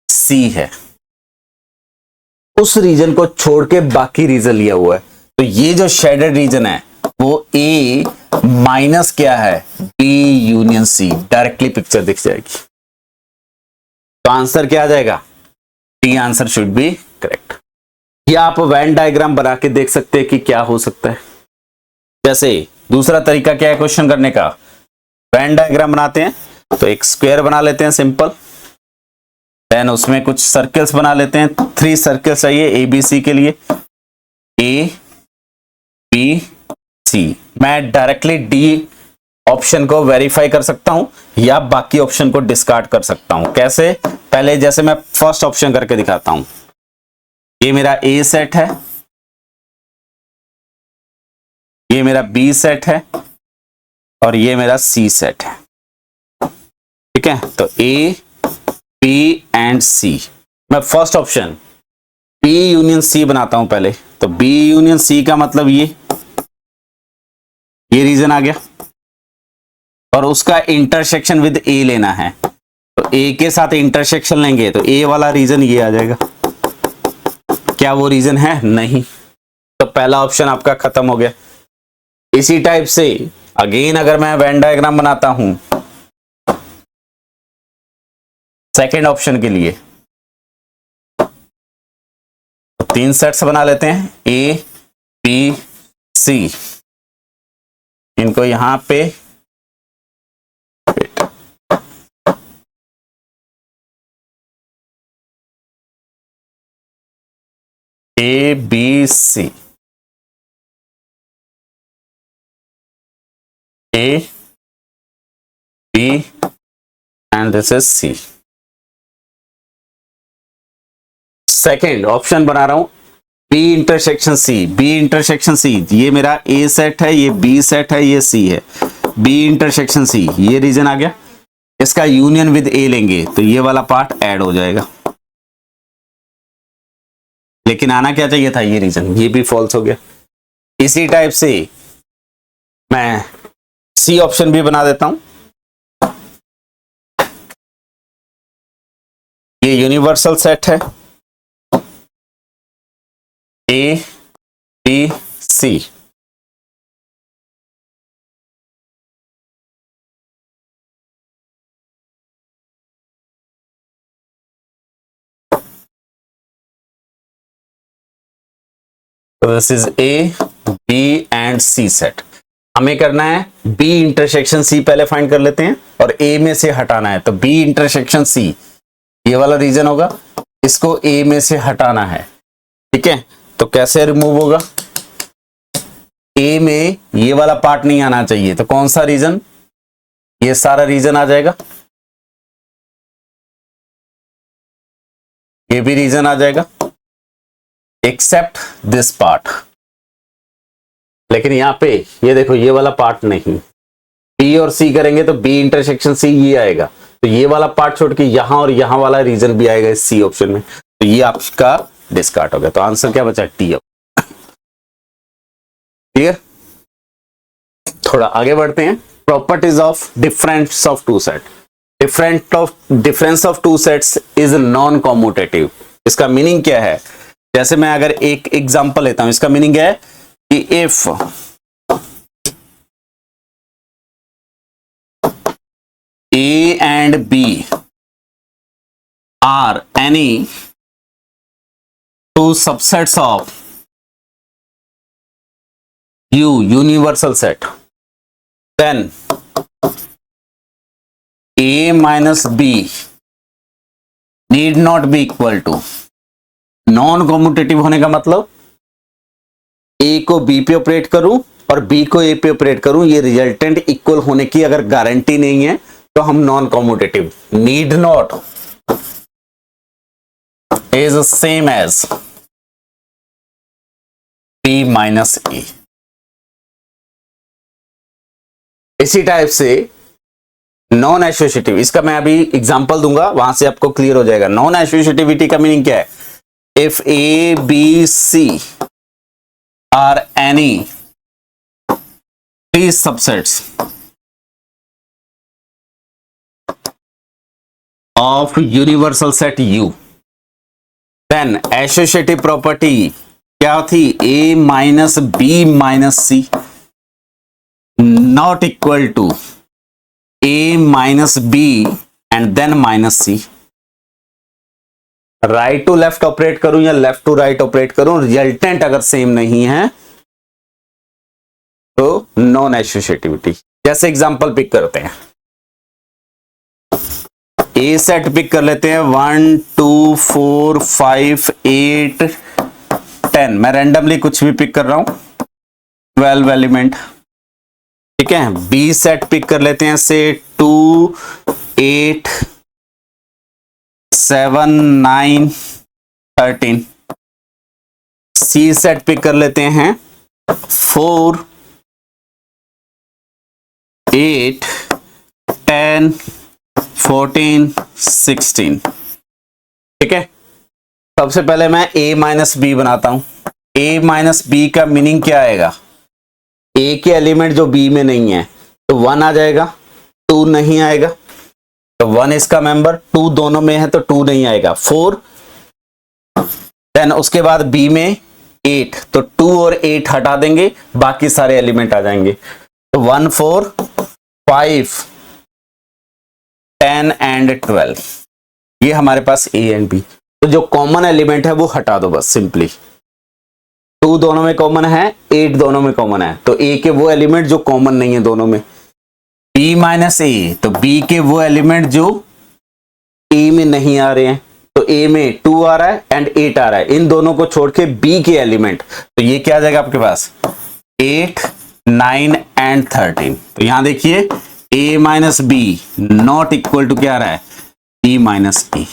सी है। उस रीजन को छोड़ के बाकी रीजन लिया हुआ है, तो ये जो शेडेड रीजन है वो ए माइनस क्या है, B union C. Directly picture दिख जाएगी। तो आंसर क्या आ जाएगा, D answer should be correct. ये आप वैन डायग्राम बना के देख सकते हैं कि क्या हो सकता है। जैसे दूसरा तरीका क्या है क्वेश्चन करने का, वैन डायग्राम बनाते हैं तो एक स्क्वायर बना लेते हैं सिंपल, देन उसमें कुछ सर्कल्स बना लेते हैं। 3 सर्कल्स चाहिए ए बी सी के लिए, ए बी सी। मैं डायरेक्टली डी ऑप्शन को वेरीफाई कर सकता हूं या बाकी ऑप्शन को डिस्कार्ड कर सकता हूं। कैसे, पहले जैसे मैं फर्स्ट ऑप्शन करके दिखाता हूं। ये मेरा ए सेट है, ये मेरा बी सेट है और ये मेरा सी सेट है। ठीक है, तो ए बी एंड सी। मैं first option B union C बनाता हूं पहले। तो बी यूनियन सी का मतलब ये रीजन आ गया, और उसका इंटरसेक्शन विद ए लेना है। तो ए के साथ इंटरसेक्शन लेंगे तो ए वाला रीजन ये आ जाएगा। क्या वो रीजन है, नहीं। तो पहला ऑप्शन आपका खत्म हो गया। इसी टाइप से अगेन अगर मैं वेन डायग्राम बनाता हूं सेकेंड ऑप्शन के लिए, तो 3 सेट्स बना लेते हैं, ए बी सी। इनको यहां पे A B C, A B and this is C. Second option बना रहा हूं B intersection C, B intersection C. ये मेरा ए सेट है, ये बी सेट है, ये सी है। बी इंटरसेक्शन सी, ये रीजन आ गया। इसका यूनियन विद ए लेंगे तो ये वाला पार्ट ऐड हो जाएगा। लेकिन आना क्या चाहिए था, ये रीजन, ये भी फॉल्स हो गया। इसी टाइप से मैं सी ऑप्शन भी बना देता हूं। ये यूनिवर्सल सेट है, ए बी सी। तो this is A B and C set. हमें करना है बी इंटरसेक्शन सी पहले फाइंड कर लेते हैं और ए में से हटाना है। तो बी इंटरसेक्शन सी ये वाला रीजन होगा, इसको ए में से हटाना है। ठीक है, तो कैसे रिमूव होगा, ए में ये वाला पार्ट नहीं आना चाहिए। तो कौन सा रीजन, ये सारा रीजन आ जाएगा, ये भी रीजन आ जाएगा एक्सेप्ट दिस पार्ट। लेकिन यहां पे ये देखो ये वाला पार्ट नहीं, बी और सी करेंगे तो बी इंटरसेक्शन सी ये आएगा। तो ये वाला पार्ट छोड़ के यहां और यहां वाला रीजन भी आएगा इस सी ऑप्शन में। तो ये आपका डिस्कार्ड हो गया। तो आंसर क्या बचा, टी। क्लियर, थोड़ा आगे बढ़ते हैं। Properties of difference of two set. Difference of two sets is non commutative. इसका मीनिंग क्या है, जैसे मैं अगर एक एग्जांपल लेता हूं, इसका मीनिंग है कि if A and B are any two subsets of U, universal set, then A minus B need not be equal to, non commutative होने का मतलब A को B पे ऑपरेट करूं और B को A पे ऑपरेट करूं, ये रिजल्टेंट इक्वल होने की अगर गारंटी नहीं है तो हम non commutative, need not is same as B minus A। इसी टाइप से नॉन एसोसिएटिव, इसका मैं अभी एग्जांपल दूंगा, वहां से आपको क्लियर हो जाएगा। नॉन एसोसिएटिविटी का मीनिंग क्या है? If A B C are any three subsets of universal set U, then associative property क्या थी? A minus B minus C not equal to A minus B and then minus C। Right to left operate करूं या left to right operate करूं, resultant अगर same नहीं है तो non associativity. जैसे एग्जांपल पिक करते हैं, ए सेट पिक कर लेते हैं 1 2 4 5 8 10, मैं रैंडमली कुछ भी पिक कर रहा हूं, 12 एलिमेंट, ठीक है। बी सेट पिक कर लेते हैं से 2 8 7 9 13। सी सेट पिक कर लेते हैं 4 8 10 14 16, ठीक है। सबसे पहले मैं A माइनस बी बनाता हूं। A माइनस बी का मीनिंग क्या आएगा? ए के एलिमेंट जो बी में नहीं है तो 1 आ जाएगा, 2 नहीं आएगा तो 1 इसका मेंबर, 2 दोनों में है तो 2 नहीं आएगा, 4, देन उसके बाद बी में 8 तो 2 और 8 हटा देंगे, बाकी सारे एलिमेंट आ जाएंगे। तो 1 4 5 10 एंड 12, ये हमारे पास ए एंड बी। तो जो कॉमन एलिमेंट है वो हटा दो बस, सिंपली 2 दोनों में कॉमन है, 8 दोनों में कॉमन है, तो ए के वो एलिमेंट जो कॉमन नहीं है दोनों में। बी माइनस ए, तो बी के वो एलिमेंट जो ए में नहीं आ रहे हैं, तो ए में 2 आ रहा है एंड 8 आ रहा है, इन दोनों को छोड़ के बी के एलिमेंट, तो ये क्या आ जाएगा आपके पास 8 9 एंड 13। तो यहां देखिए A minus B not equal to क्या आ रहा है? B minus A.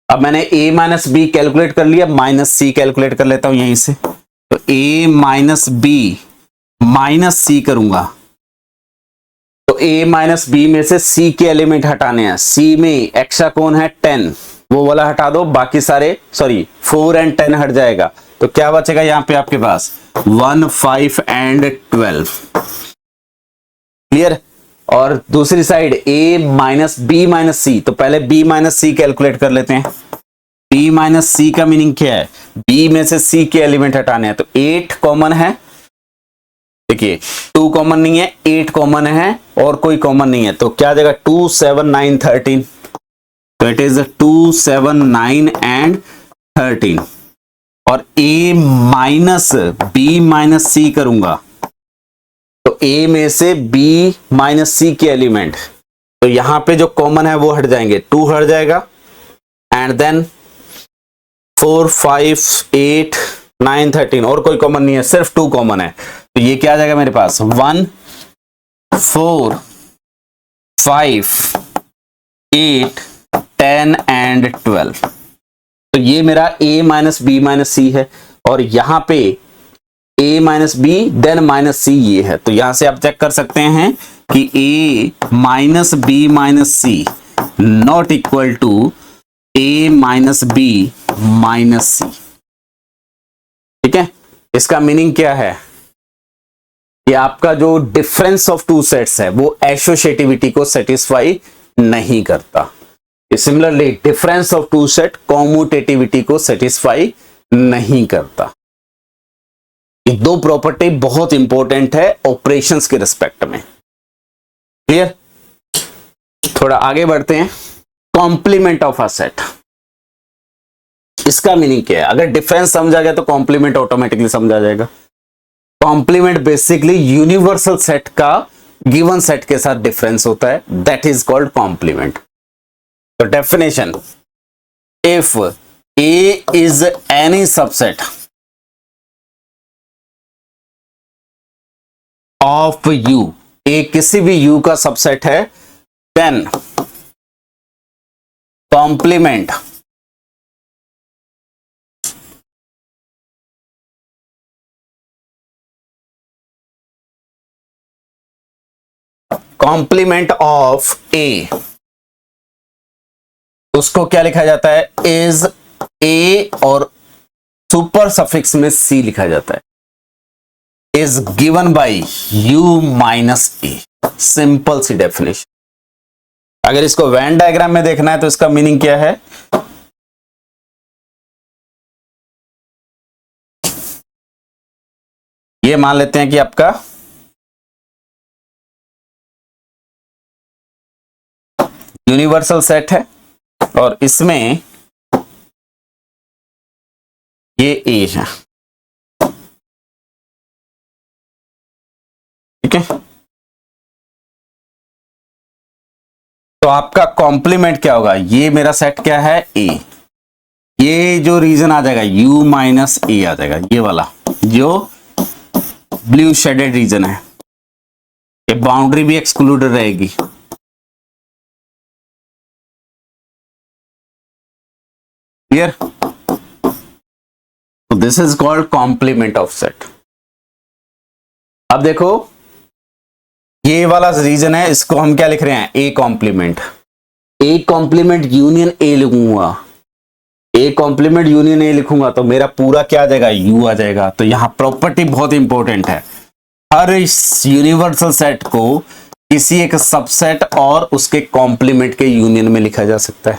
अब मैंने a माइनस बी कैलकुलेट कर लिया, माइनस सी कैलकुलेट कर लेता हूं यहीं से। तो a माइनस बी माइनस सी करूंगा, तो a माइनस बी में से c के एलिमेंट हटाने हैं। c में एक्स्ट्रा कौन है? 10, वो वाला हटा दो, बाकी सारे 4 एंड 10 हट जाएगा, तो क्या बचेगा यहां पे आपके पास 1 5 एंड 12। क्लियर? और दूसरी side a minus B minus C, तो पहले b माइनस सी कैलकुलेट कर लेते हैं। b माइनस सी का मीनिंग क्या है? b में से c के एलिमेंट हटाने हैं, तो 8 कॉमन है, देखिए 2 कॉमन नहीं है, 8 कॉमन है और कोई कॉमन नहीं है, तो क्या आ जाएगा 2 7 9 13। तो इट इज 2 7 9 एंड 13। और a माइनस बी माइनस सी करूंगा, तो a में से b माइनस सी के एलिमेंट, तो यहां पे जो कॉमन है वो हट जाएंगे, 2 हट जाएगा एंड देन 4 5 8 9 13, और कोई कॉमन नहीं है, सिर्फ 2 कॉमन है, तो ये क्या आ जाएगा मेरे पास 1 4 5 8 10 एंड 12। तो ये मेरा a minus B minus C है, और यहां पे a minus B then minus C ये है, तो यहां से आप चेक कर सकते हैं कि a minus B minus C not equal to a minus B minus C. ठीक है, इसका मीनिंग क्या है? ये आपका जो डिफरेंस ऑफ टू सेट्स है वो एसोसिएटिविटी को सेटिस्फाई नहीं करता। Similarly difference of two set commutativity को सेटिस्फाई नहीं करता। ये दो प्रॉपर्टी बहुत इंपॉर्टेंट है ऑपरेशंस के रिस्पेक्ट में। क्लियर? थोड़ा आगे बढ़ते हैं। Complement of a set. इसका मीनिंग क्या है? अगर डिफरेंस समझा गया तो कॉम्प्लीमेंट ऑटोमेटिकली समझा जाएगा। कॉम्प्लीमेंट बेसिकली यूनिवर्सल सेट का गिवन सेट के साथ डिफरेंस होता है, दैट इज कॉल्ड कॉम्प्लीमेंट। तो definition, if A is any subset of U, A किसी भी यू का सबसेट है, then complement complement of A, उसको क्या लिखा जाता है? इज ए और सुपर सफिक्स में सी लिखा जाता है, is given by U minus A. Simple सी डेफिनेशन। अगर इसको वेन डायग्राम में देखना है तो इसका मीनिंग क्या है? ये मान लेते हैं कि आपका यूनिवर्सल सेट है और इसमें ये ए है, ठीक है। तो आपका कॉम्प्लीमेंट क्या होगा? ये मेरा सेट क्या है? ए। ये जो रीजन आ जाएगा u माइनस ए आ जाएगा, ये वाला जो ब्लू शेडेड रीजन है, ये बाउंड्री भी एक्सक्लूडेड रहेगी। क्लियर? तो this is called complement of set. अब देखो ये वाला रीजन है, इसको हम क्या लिख रहे हैं? A complement. A complement union A लिखूंगा, ए कॉम्प्लीमेंट यूनियन ए लिखूंगा तो मेरा पूरा क्या आ जाएगा? यू आ जाएगा। तो यहां प्रॉपर्टी बहुत इंपॉर्टेंट है, हर इस यूनिवर्सल सेट को किसी एक सबसेट और उसके कॉम्प्लीमेंट के यूनियन में लिखा जा सकता है।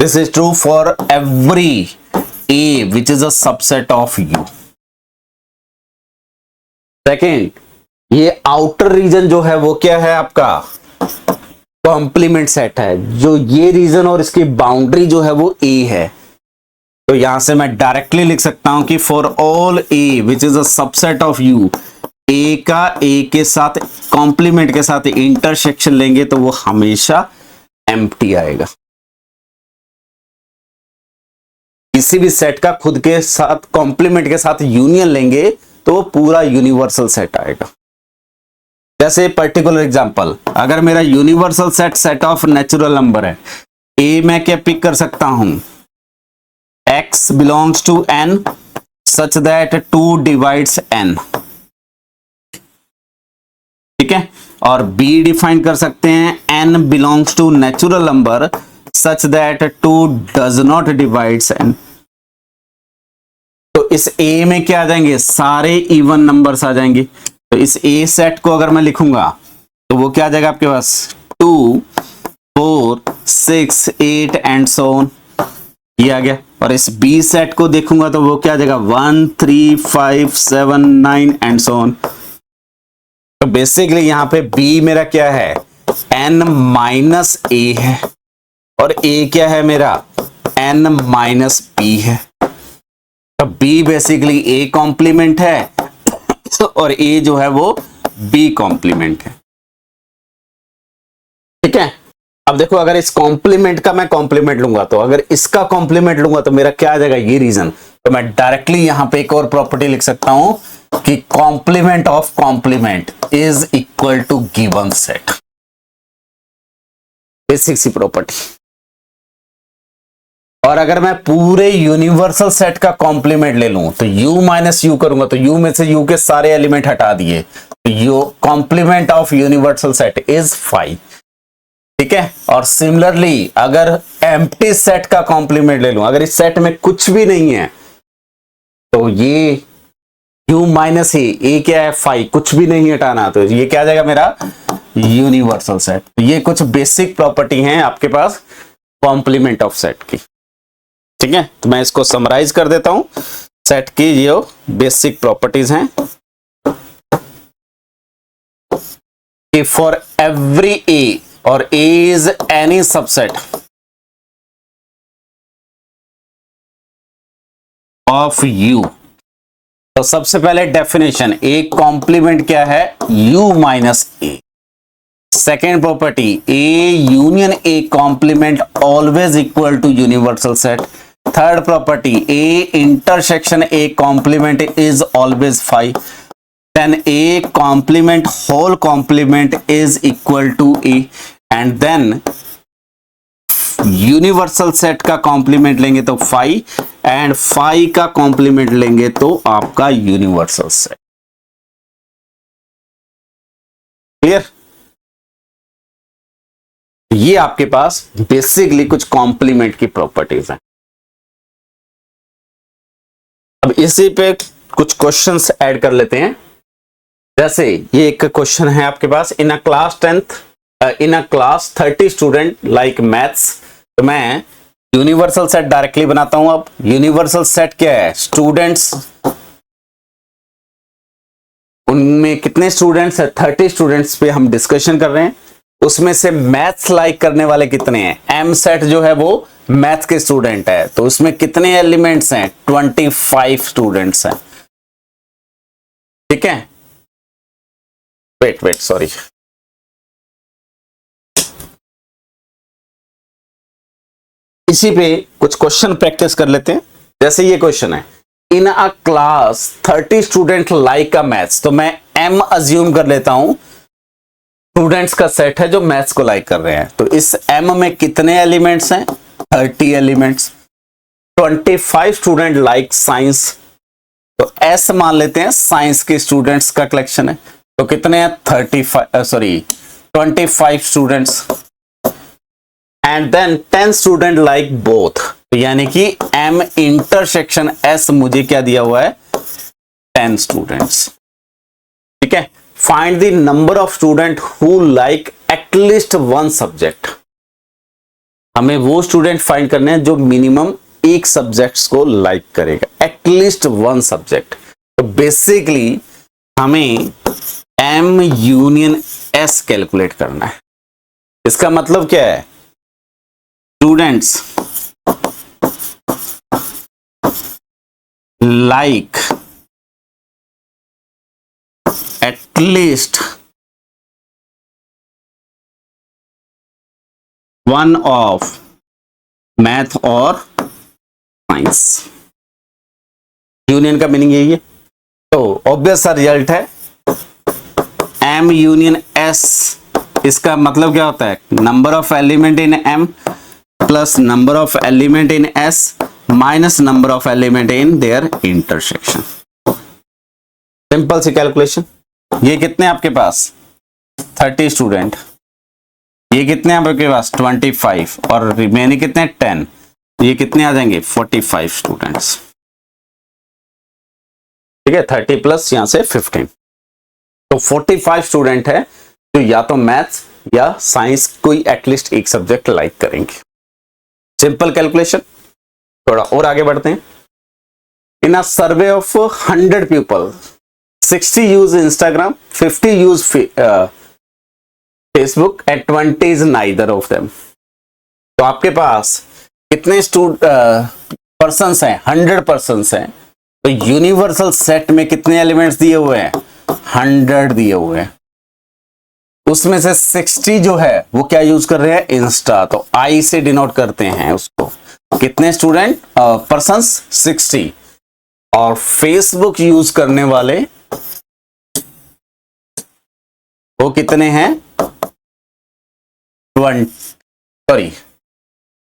This is true for every A which is a subset of you. Second, ये आउटर रीजन जो है वो क्या है? आपका कॉम्प्लीमेंट सेट है। जो ये रीजन और इसकी बाउंड्री जो है वो ए है, तो यहां से मैं डायरेक्टली लिख सकता हूं कि for all A which is a subset of U, A का ए के साथ कॉम्प्लीमेंट के साथ इंटरसेक्शन लेंगे तो वो हमेशा एम्प्टी आएगा। किसी भी सेट का खुद के साथ कॉम्प्लीमेंट के साथ यूनियन लेंगे तो वो पूरा यूनिवर्सल सेट आएगा। जैसे पर्टिकुलर एग्जांपल, अगर मेरा universal set set of natural number है, ए मैं क्या पिक कर सकता हूं? x belongs to n such that 2 divides n, ठीक है। और b डिफाइन कर सकते हैं n belongs to natural number such that 2 does not divides n। तो इस a में क्या आ जाएंगे? सारे इवन नंबर्स आ जाएंगे। तो इस ए सेट को अगर मैं लिखूंगा तो वो क्या आ जाएगा आपके पास? 2, 4, 6, 8 एंड सो ऑन, ये आ गया। और इस बी सेट को देखूंगा तो वो क्या आ जाएगा? 1, 3, 5, 7, 9 एंड सो ऑन। तो बेसिकली यहां पे बी मेरा क्या है? n माइनस ए है और ए क्या है मेरा? n माइनस बी है। तो बी बेसिकली ए कॉम्प्लीमेंट है और ए जो है वो बी कॉम्प्लीमेंट है, ठीक है। अब देखो अगर इस कॉम्प्लीमेंट का मैं कॉम्प्लीमेंट लूंगा तो अगर इसका कॉम्प्लीमेंट लूंगा तो मेरा क्या आ जाएगा? ये रीजन। तो मैं डायरेक्टली यहां पे एक और प्रॉपर्टी लिख सकता हूं कि complement of complement is equal to given set. Basic सी प्रॉपर्टी। और अगर मैं पूरे यूनिवर्सल सेट का कॉम्प्लीमेंट ले लूं तो u माइनस यू करूंगा तो u में से u के सारे एलिमेंट हटा दिए तो U complement of universal set is 5, ठीक है। और सिमिलरली अगर एम्प्टी सेट का कॉम्प्लीमेंट ले लूं, अगर इस सेट में कुछ भी नहीं है तो ये u माइनस ए क्या है? 5, कुछ भी नहीं हटाना, तो ये क्या आ जाएगा मेरा? Universal set. ये कुछ बेसिक प्रॉपर्टी हैं आपके पास कॉम्प्लीमेंट ऑफ सेट की, ठीक है। तो मैं इसको समराइज कर देता हूं। सेट की जो बेसिक प्रॉपर्टीज हैं कि फॉर एवरी ए और A is any subset of U. तो सबसे पहले डेफिनेशन, ए कॉम्प्लीमेंट क्या है, U minus A. Second property, A union A complement always equal to universal set. Third property, A intersection A complement is always phi. Then A complement whole complement is equal to A. And then universal set का complement लेंगे तो phi, and phi का complement लेंगे तो आपका universal set. Clear? ये आपके पास basically कुछ कॉम्प्लीमेंट की प्रॉपर्टीज हैं। अब इसी पे कुछ क्वेश्चंस ऐड कर लेते हैं। जैसे ये एक क्वेश्चन है आपके पास, in a class 30 student like maths. तो मैं यूनिवर्सल सेट डायरेक्टली बनाता हूं। अब यूनिवर्सल सेट क्या है, स्टूडेंट्स, उनमें कितने स्टूडेंट्स है, 30 स्टूडेंट्स पे हम डिस्कशन कर रहे हैं। उसमें से मैथ्स लाइक करने वाले कितने हैं, एम सेट जो है वो मैथ्स के स्टूडेंट है, तो उसमें कितने एलिमेंट्स हैं, 25 स्टूडेंट्स हैं। ठीक है, वेट सॉरी, इसी पे कुछ क्वेश्चन प्रैक्टिस कर लेते हैं। जैसे ये क्वेश्चन है, in a class 30 student like a maths. तो मैं एम अज्यूम कर लेता हूं, स्टूडेंट्स का सेट है जो मैथ्स को लाइक कर रहे हैं। तो इस एम में कितने एलिमेंट्स हैं, 30 एलिमेंट्स। 25 स्टूडेंट लाइक साइंस, तो एस मान लेते हैं साइंस के स्टूडेंट्स का कलेक्शन है। तो कितने हैं, 25 students. And then 10 student like both, यानी कि एम इंटरसेक्शन एस मुझे क्या दिया हुआ है, 10 स्टूडेंट्स। ठीक है, find the number of student who like at least one subject. हमें वो स्टूडेंट फाइंड करने हैं जो मिनिमम एक सब्जेक्ट्स को लाइक करेगा, एटलीस्ट वन सब्जेक्ट। तो बेसिकली हमें एम यूनियन एस कैलकुलेट करना है। इसका मतलब क्या है, students like at least one of math और साइंस। यूनियन का मीनिंग यही है। तो ऑब्वियस सा रिजल्ट है, एम यूनियन एस, इसका मतलब क्या होता है, number of element in M plus number of element in S minus number of element in their intersection. Simple सी कैलकुलेशन। ये कितने आपके पास, 30 स्टूडेंट, ये कितने आपके पास 25, और रिमेनिंग कितने 10, ये कितने आ जाएंगे 45 स्टूडेंट्स। ठीक है, 30 प्लस यहां से 15, तो 45 स्टूडेंट है जो या तो मैथ्स या साइंस कोई एटलीस्ट एक सब्जेक्ट लाइक करेंगे। Simple calculation. थोड़ा और आगे बढ़ते हैं। In a survey of 100 people, 60 use Instagram, 50 use Facebook and 20 is neither of them। तो आपके पास कितने पर्सन्स हैं, 100 पर्सन्स हैं। तो यूनिवर्सल सेट में कितने एलिमेंट्स दिए हुए हैं, 100 दिए हुए हैं। उसमें से 60 जो है वो क्या यूज कर रहे हैं, इंस्टा, तो आई से डिनोट करते हैं उसको। कितने स्टूडेंट पर्सन्स 60, और फेसबुक यूज करने वाले वो कितने हैं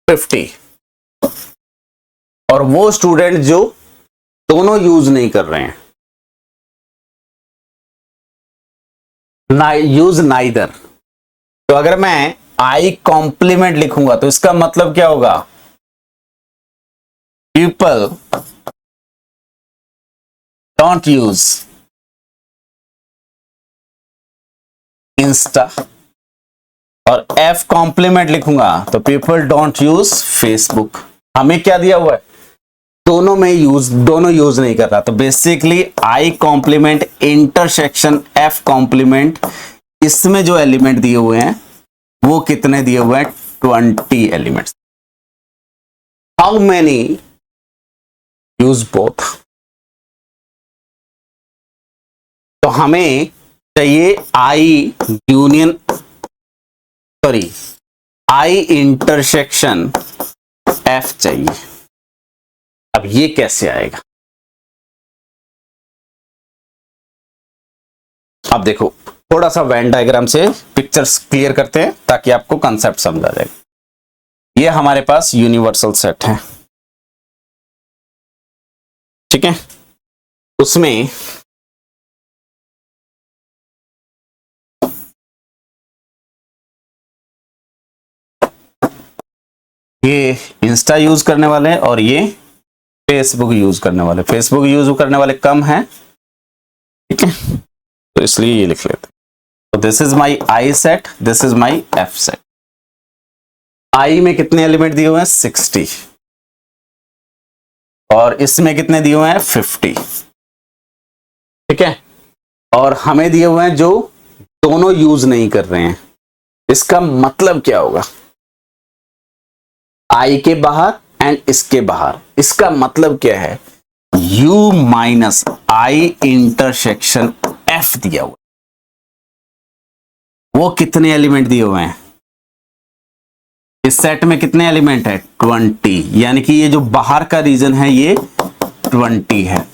50, और वो स्टूडेंट जो दोनों यूज नहीं कर रहे हैं, यूज नाइदर। तो अगर मैं आई कॉम्प्लीमेंट लिखूंगा तो इसका मतलब क्या होगा, पीपल डोंट यूज इंस्टा, और एफ कॉम्प्लीमेंट लिखूंगा तो पीपल डोंट यूज फेसबुक। हमें क्या दिया हुआ है, दोनों यूज नहीं कर रहा। तो basically I complement intersection F complement, इसमें जो एलिमेंट दिए हुए हैं वो कितने दिए हुए हैं, 20 elements. How many use both. तो हमें चाहिए I union, sorry I intersection F चाहिए। अब ये कैसे आएगा? अब देखो थोड़ा सा वेन डायग्राम से पिक्चर्स क्लियर करते हैं ताकि आपको कंसेप्ट समझ आ जाएगा। ये हमारे पास यूनिवर्सल सेट है, ठीक है। उसमें ये इंस्टा यूज करने वाले हैं और ये फेसबुक यूज करने वाले। फेसबुक यूज करने वाले कम हैं, ठीक है, तो इसलिए ये लिख लेते हैं। तो this is my I set, this is my F set. I में कितने एलिमेंट दिए हुए हैं? 60, और इसमें कितने दिए हुए हैं? 50, ठीक है। और हमें दिए हुए हैं जो दोनों यूज नहीं कर रहे हैं। इसका मतलब क्या होगा? आई के बाहर एंड इसके बाहर। इसका मतलब क्या है? U माइनस आई इंटरसेक्शन F दिया हुआ। वो कितने एलिमेंट दिए हुए हैं? इस सेट में कितने एलिमेंट है? 20, यानी कि ये जो बाहर का रीजन है ये 20 है।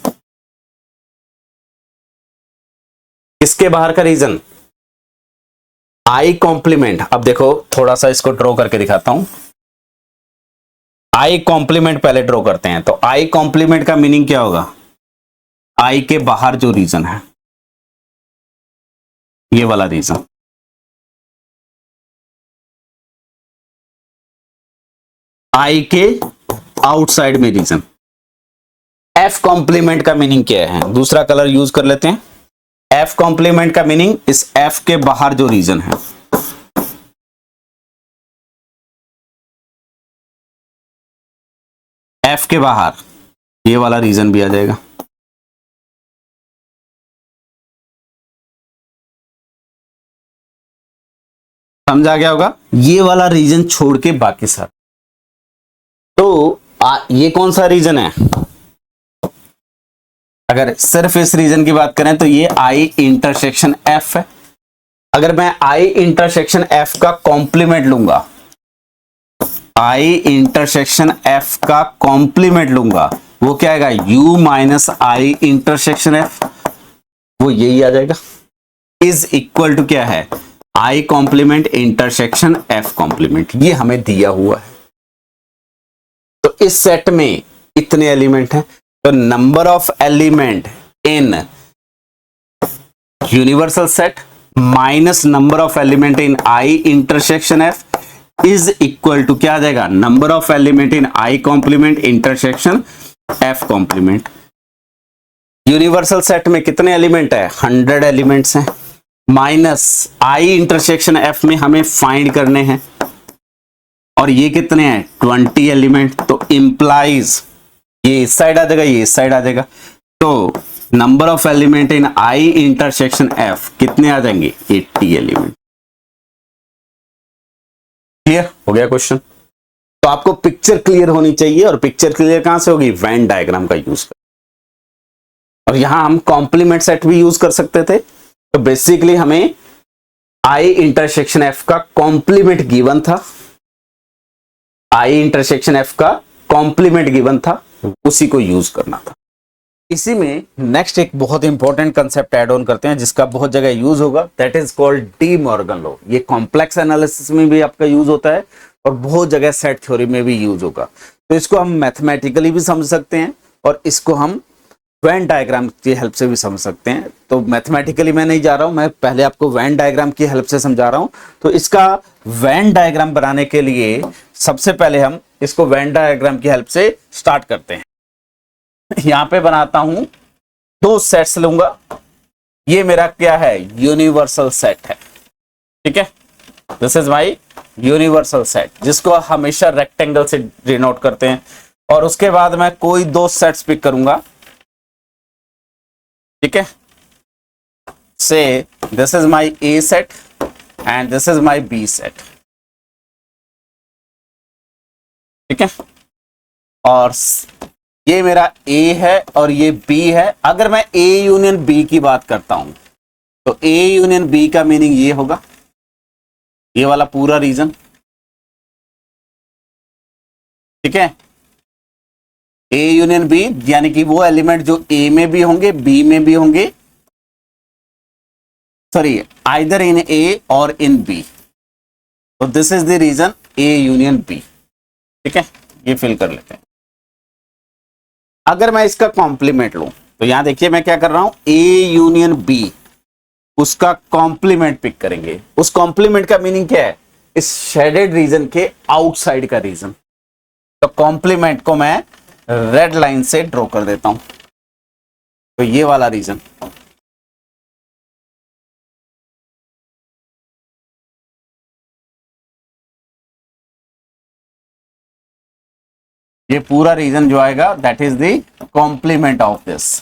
इसके बाहर का रीजन आई कॉम्प्लीमेंट। अब देखो थोड़ा सा इसको ड्रॉ करके दिखाता हूं। आई कॉम्प्लीमेंट पहले ड्रॉ करते हैं। तो आई कॉम्प्लीमेंट का मीनिंग क्या होगा? आई के बाहर जो रीजन है, ये वाला रीजन। आई के आउटसाइड में रीजन। एफ कॉम्प्लीमेंट का मीनिंग क्या है? दूसरा कलर यूज कर लेते हैं। एफ कॉम्प्लीमेंट का मीनिंग इस एफ के बाहर जो रीजन है। एफ के बाहर ये वाला रीजन भी आ जाएगा। समझ आ गया होगा? ये वाला रीजन छोड़ के बाकी सब। तो ये कौन सा रीजन है? अगर सिर्फ इस रीजन की बात करें तो ये आई इंटरसेक्शन एफ है। अगर मैं आई इंटरसेक्शन एफ का कॉम्प्लीमेंट लूंगा, आई इंटरसेक्शन एफ का कॉम्प्लीमेंट लूंगा, वो क्या आएगा? You minus I intersection F, वो यही आ जाएगा। इज इक्वल टू क्या है? आई कॉम्प्लीमेंट इंटरसेक्शन एफ कॉम्प्लीमेंट। ये हमें दिया हुआ है। तो इस सेट में इतने एलिमेंट हैं। तो number of element in universal set minus number of element in I intersection F is equal to क्या आ जाएगा? Number of element in I complement intersection F complement. Universal set में कितने एलिमेंट है? 100 एलिमेंट्स हैं, minus आई intersection F में हमें find करने हैं, और ये कितने हैं? 20 एलिमेंट। तो इंप्लाइज ये इस साइड आ जाएगा, ये इस साइड आ जाएगा। तो number of element in I intersection F कितने आ जाएंगे? 80 एलिमेंट। क्लियर हो गया क्वेश्चन? तो आपको पिक्चर क्लियर होनी चाहिए, और पिक्चर क्लियर कहां से होगी? वेन डायग्राम का यूज कर। और यहां हम कॉम्प्लीमेंट सेट भी यूज कर सकते थे। तो बेसिकली हमें आई इंटरसेक्शन एफ का कॉम्प्लीमेंट गिवन था, आई इंटरसेक्शन एफ का कॉम्प्लीमेंट गिवन था, उसी को यूज करना था। इसी में नेक्स्ट एक बहुत इंपॉर्टेंट कंसेप्ट ऐड ऑन करते हैं जिसका बहुत जगह यूज होगा, that is called De Morgan law. ये कॉम्प्लेक्स एनालिसिस में भी आपका यूज होता है और बहुत जगह सेट थ्योरी में भी यूज होगा। तो इसको हम मैथमेटिकली भी समझ सकते हैं और इसको हम वेन डायग्राम की हेल्प से भी समझ सकते हैं। तो मैथमेटिकली मैं नहीं जा रहा हूं, मैं पहले आपको वेन डायग्राम की हेल्प से समझा रहा हूं। तो इसका वेन डायग्राम बनाने के लिए सबसे पहले हम इसको वेन डायग्राम की हेल्प से स्टार्ट करते हैं। यहां पे बनाता हूं, दो सेट्स लूंगा। ये मेरा क्या है? यूनिवर्सल सेट है, ठीक है। This is my universal set, जिसको हमेशा रेक्टेंगल से डिनोट करते हैं। और उसके बाद मैं कोई दो सेट्स पिक करूंगा, ठीक है। से this is my A set and this is my B set, ठीक है। और ये मेरा A है और ये B है। अगर मैं A यूनियन B की बात करता हूं तो A यूनियन B का मीनिंग ये होगा, ये वाला पूरा रीजन, ठीक है। A यूनियन B यानी कि वो एलिमेंट जो A में भी होंगे B में भी होंगे, सॉरी आइदर इन A और इन B, तो this is the region A union B, ठीक है। ये फिल कर लेते हैं। अगर मैं इसका कॉम्प्लीमेंट लूं तो यहां देखिए मैं क्या कर रहा हूं, A यूनियन B, उसका कॉम्प्लीमेंट पिक करेंगे। उस कॉम्प्लीमेंट का मीनिंग क्या है, इस शेडेड रीजन के आउटसाइड का रीजन। तो कॉम्प्लीमेंट को मैं रेड लाइन से ड्रॉ कर देता हूं, तो ये वाला रीजन, ये पूरा रीजन जो आएगा that is the complement of this.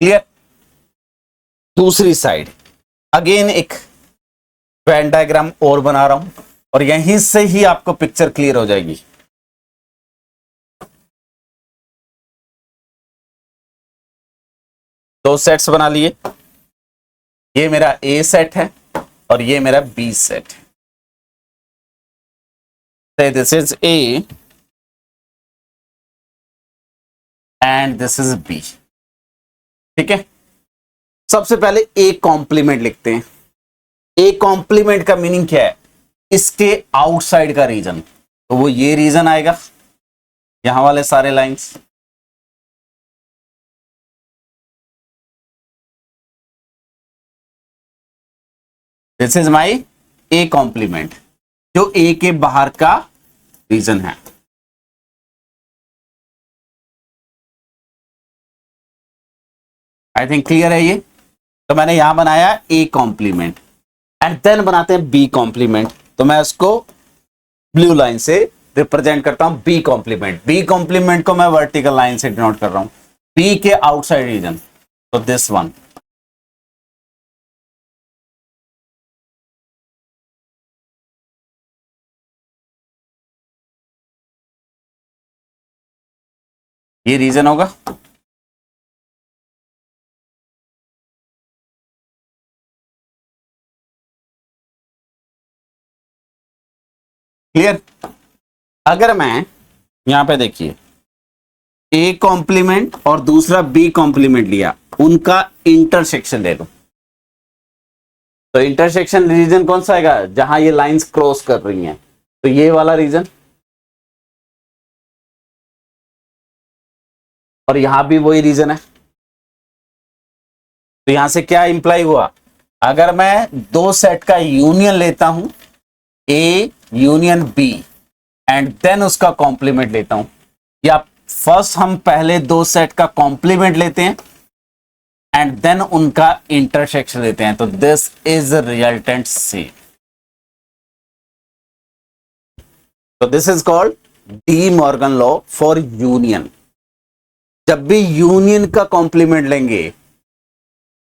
Clear. दूसरी साइड अगेन एक वेन डायग्राम और बना रहा हूं और यहीं से ही आपको पिक्चर क्लियर हो जाएगी। दो सेट्स बना लिए, ये मेरा A सेट है और ये मेरा B सेट है। This is A and this is B, ठीक है। सबसे पहले A कॉम्प्लीमेंट लिखते हैं। A कॉम्प्लीमेंट का मीनिंग क्या है, इसके आउटसाइड का रीजन, तो वो ये रीजन आएगा, यहां वाले सारे lines. This is my A complement, जो A के बाहर का रीजन है। आई थिंक क्लियर है ये। तो मैंने यहां बनाया A कॉम्प्लीमेंट एंड देन बनाते हैं B कॉम्प्लीमेंट। तो मैं उसको ब्लू लाइन से रिप्रेजेंट करता हूं B कॉम्प्लीमेंट। B कॉम्प्लीमेंट को मैं वर्टिकल लाइन से डिनोट कर रहा हूं, B के आउटसाइड रीजन, तो दिस वन। ये रीजन होगा। क्लियर। अगर मैं यहां पे देखिए A कॉम्प्लीमेंट और दूसरा B कॉम्प्लीमेंट लिया, उनका इंटरसेक्शन ले लो, तो इंटरसेक्शन रीजन कौन सा आएगा, जहां ये लाइंस क्रॉस कर रही हैं, तो ये वाला रीजन। और यहां भी वही रीजन है। तो यहां से क्या इंप्लाई हुआ, अगर मैं दो सेट का यूनियन लेता हूं, A union B and then उसका कॉम्प्लीमेंट लेता हूं, या फर्स्ट हम पहले दो सेट का कॉम्प्लीमेंट लेते हैं एंड देन उनका इंटरसेक्शन लेते हैं, तो दिस इज रिजल्टेंट C। तो this is called De Morgan law for union. जब भी यूनियन का कॉम्प्लीमेंट लेंगे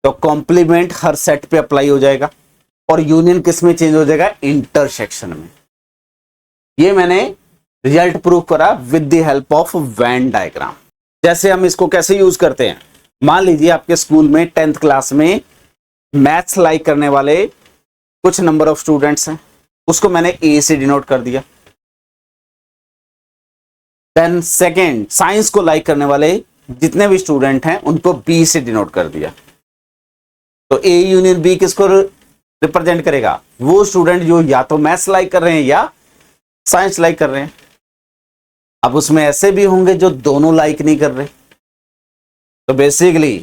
तो कॉम्प्लीमेंट हर सेट पे अप्लाई हो जाएगा और यूनियन किस में चेंज हो जाएगा, इंटरसेक्शन में। ये मैंने रिजल्ट प्रूव करा with the help of Venn diagram. जैसे हम इसको कैसे यूज करते हैं, मान लीजिए आपके स्कूल में 10th क्लास में मैथ्स लाइक करने वाले कुछ नंबर ऑफ स्टूडेंट्स हैं, उसको मैंने A से डिनोट कर दिया। देन सेकेंड, साइंस को लाइक करने वाले जितने भी स्टूडेंट हैं उनको B से डिनोट कर दिया। तो A यूनियन B किसको रिप्रेजेंट करेगा, वो स्टूडेंट जो या तो मैथ्स लाइक कर रहे हैं या साइंस लाइक कर रहे हैं। अब उसमें ऐसे भी होंगे जो दोनों लाइक नहीं कर रहे, तो बेसिकली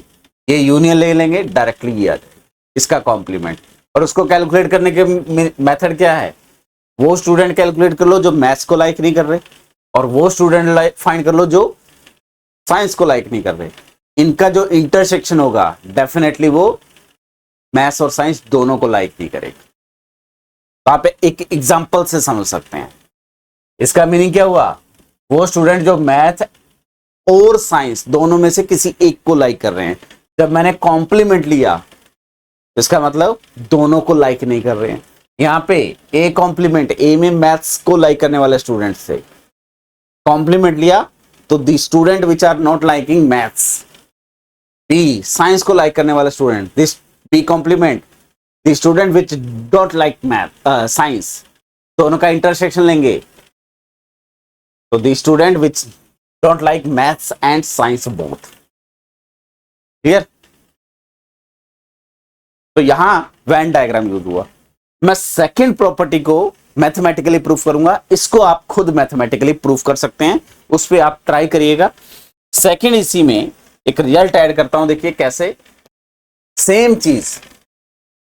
ये यूनियन ले लेंगे, डायरेक्टली ये आ जाएगा इसका कॉम्प्लीमेंट। और उसको कैलकुलेट करने के मेथड क्या है, वो स्टूडेंट कैलकुलेट कर लो जो मैथ्स को लाइक नहीं कर रहे, और वो स्टूडेंट फाइंड कर लो जो साइंस को लाइक नहीं कर रहे। इनका जो इंटरसेक्शन होगा डेफिनेटली वो मैथ्स और साइंस दोनों को लाइक नहीं करेगा। तो आप एक एग्जांपल से समझ सकते हैं इसका मीनिंग क्या हुआ, वो स्टूडेंट जो मैथ और साइंस दोनों में से किसी एक को लाइक कर रहे हैं, जब मैंने कॉम्प्लीमेंट लिया तो इसका मतलब दोनों को लाइक नहीं कर रहे हैं। यहाँ पे ए कॉम्प्लीमेंट, ए में मैथ्स को लाइक करने वाले स्टूडेंट से कॉम्प्लीमेंट लिया तो the student which are not liking maths. B science को लाइक करने वाले student, this B complement the student which don't like math science, दोनों का इंटरसेक्शन लेंगे तो the student which don't like maths and science both. Clear? तो यहां Venn diagram use हुआ। मैं सेकंड प्रॉपर्टी को मैथमेटिकली प्रूफ करूंगा, इसको आप खुद मैथमेटिकली प्रूफ कर सकते हैं, उस पर आप ट्राई करिएगा। सेकंड इसी में एक रिजल्ट ऐड करता हूं, देखिए कैसे। सेम चीज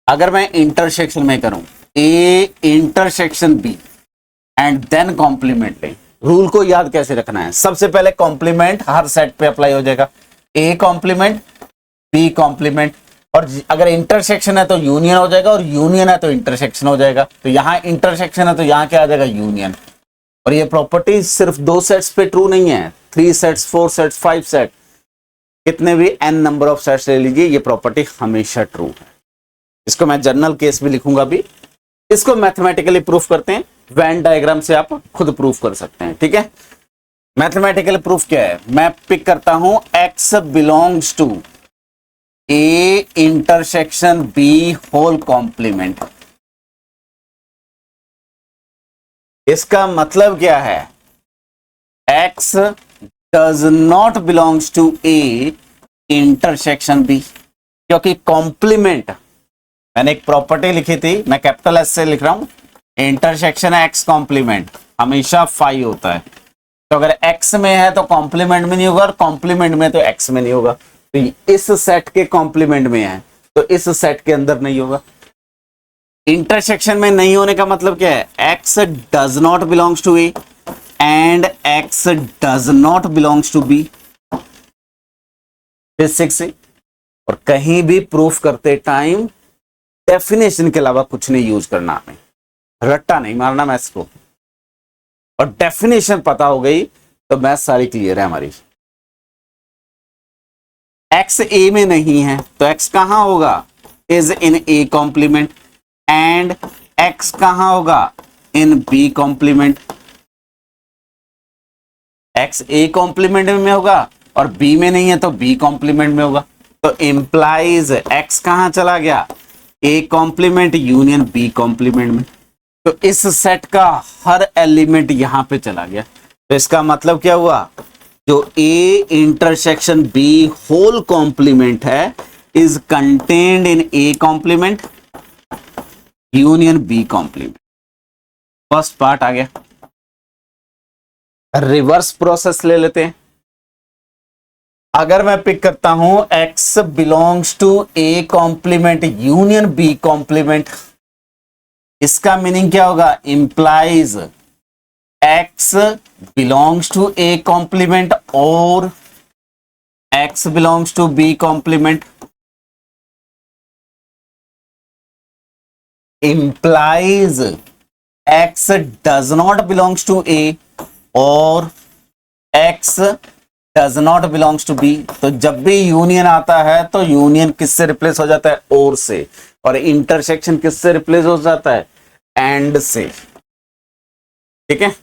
अगर मैं इंटरसेक्शन में करूं, A intersection B and then complement लें, रूल को याद कैसे रखना है। सबसे पहले कॉम्प्लीमेंट हर सेट पे अप्लाई हो जाएगा, ए कॉम्प्लीमेंट बी कॉम्प्लीमेंट, और अगर इंटरसेक्शन है तो यूनियन हो जाएगा, और यूनियन है तो इंटरसेक्शन हो जाएगा। तो यहां इंटरसेक्शन है तो यहां क्या आ जाएगा, यूनियन। और ये प्रॉपर्टी सिर्फ 2 सेट्स पे ट्रू नहीं है, 3 सेट्स 4 सेट्स 5 सेट, कितने भी n नंबर ऑफ सेट्स ले लीजिए, ये प्रॉपर्टी हमेशा ट्रू है। इसको मैं जनरल केस भी लिखूंगा भी। इसको मैथमेटिकली प्रूफ करते हैं, वेन डायग्राम से आप खुद प्रूफ कर सकते हैं। ठीक है, मैथमेटिकली प्रूफ क्या है, मैं पिक करता हूं x belongs to A intersection B whole complement. इसका मतलब क्या है, x does not belongs to A intersection B, क्योंकि कॉम्प्लीमेंट मैंने एक प्रॉपर्टी लिखी थी, मैं कैपिटल एस से लिख रहा हूं, इंटरसेक्शन x कॉम्प्लीमेंट हमेशा 5 होता है। तो अगर x में है तो कॉम्प्लीमेंट में नहीं होगा, और कॉम्प्लीमेंट में तो x में नहीं होगा। तो इस सेट के कॉम्प्लीमेंट में है तो इस सेट के अंदर नहीं होगा। इंटरसेक्शन में नहीं होने का मतलब क्या है, x does not belongs to A and x does not belongs to B. Basic से, और कहीं भी प्रूफ करते टाइम डेफिनेशन के अलावा कुछ नहीं यूज करना, हमें रट्टा नहीं मारना मैथ्स को, और डेफिनेशन पता हो गई तो मैथ सारी क्लियर है हमारी। x a में नहीं है तो x कहां होगा, is in a complement, and x कहां होगा, in b complement. x a complement में होगा और b में नहीं है तो b कॉम्प्लीमेंट में होगा। तो इंप्लाइज x कहां चला गया, a complement union b complement में। तो इस सेट का हर एलिमेंट यहां पे चला गया। तो इसका मतलब क्या हुआ, जो A intersection B whole complement है is contained in A complement union B complement. First part आ गया। रिवर्स प्रोसेस ले लेते हैं। अगर मैं पिक करता हूं x belongs to A complement union B complement, इसका मीनिंग क्या होगा, implies x belongs to A complement और x belongs to B complement, implies x does not belongs to A और x does not belongs to B। तो जब भी union आता है तो यूनियन किससे रिप्लेस हो जाता है, और से, और इंटरसेक्शन किससे रिप्लेस हो जाता है, एंड से। ठीक है,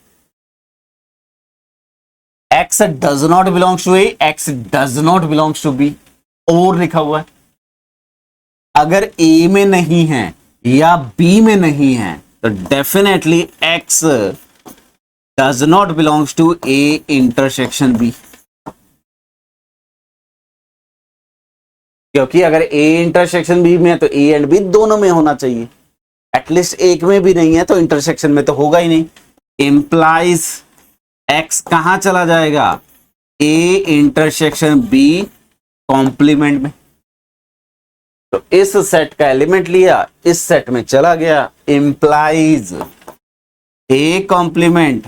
x does not belongs to A, x does not belongs to B, और लिखा हुआ है। अगर A में नहीं है या B में नहीं है तो definitely x does not belongs to A intersection B, क्योंकि अगर A इंटरसेक्शन B में है तो A एंड B दोनों में होना चाहिए, एटलीस्ट एक में भी नहीं है तो इंटरसेक्शन में तो होगा ही नहीं। इंप्लाइज x कहां चला जाएगा, A इंटरसेक्शन B कॉम्प्लीमेंट में। तो इस सेट का एलिमेंट लिया, इस सेट में चला गया, implies A complement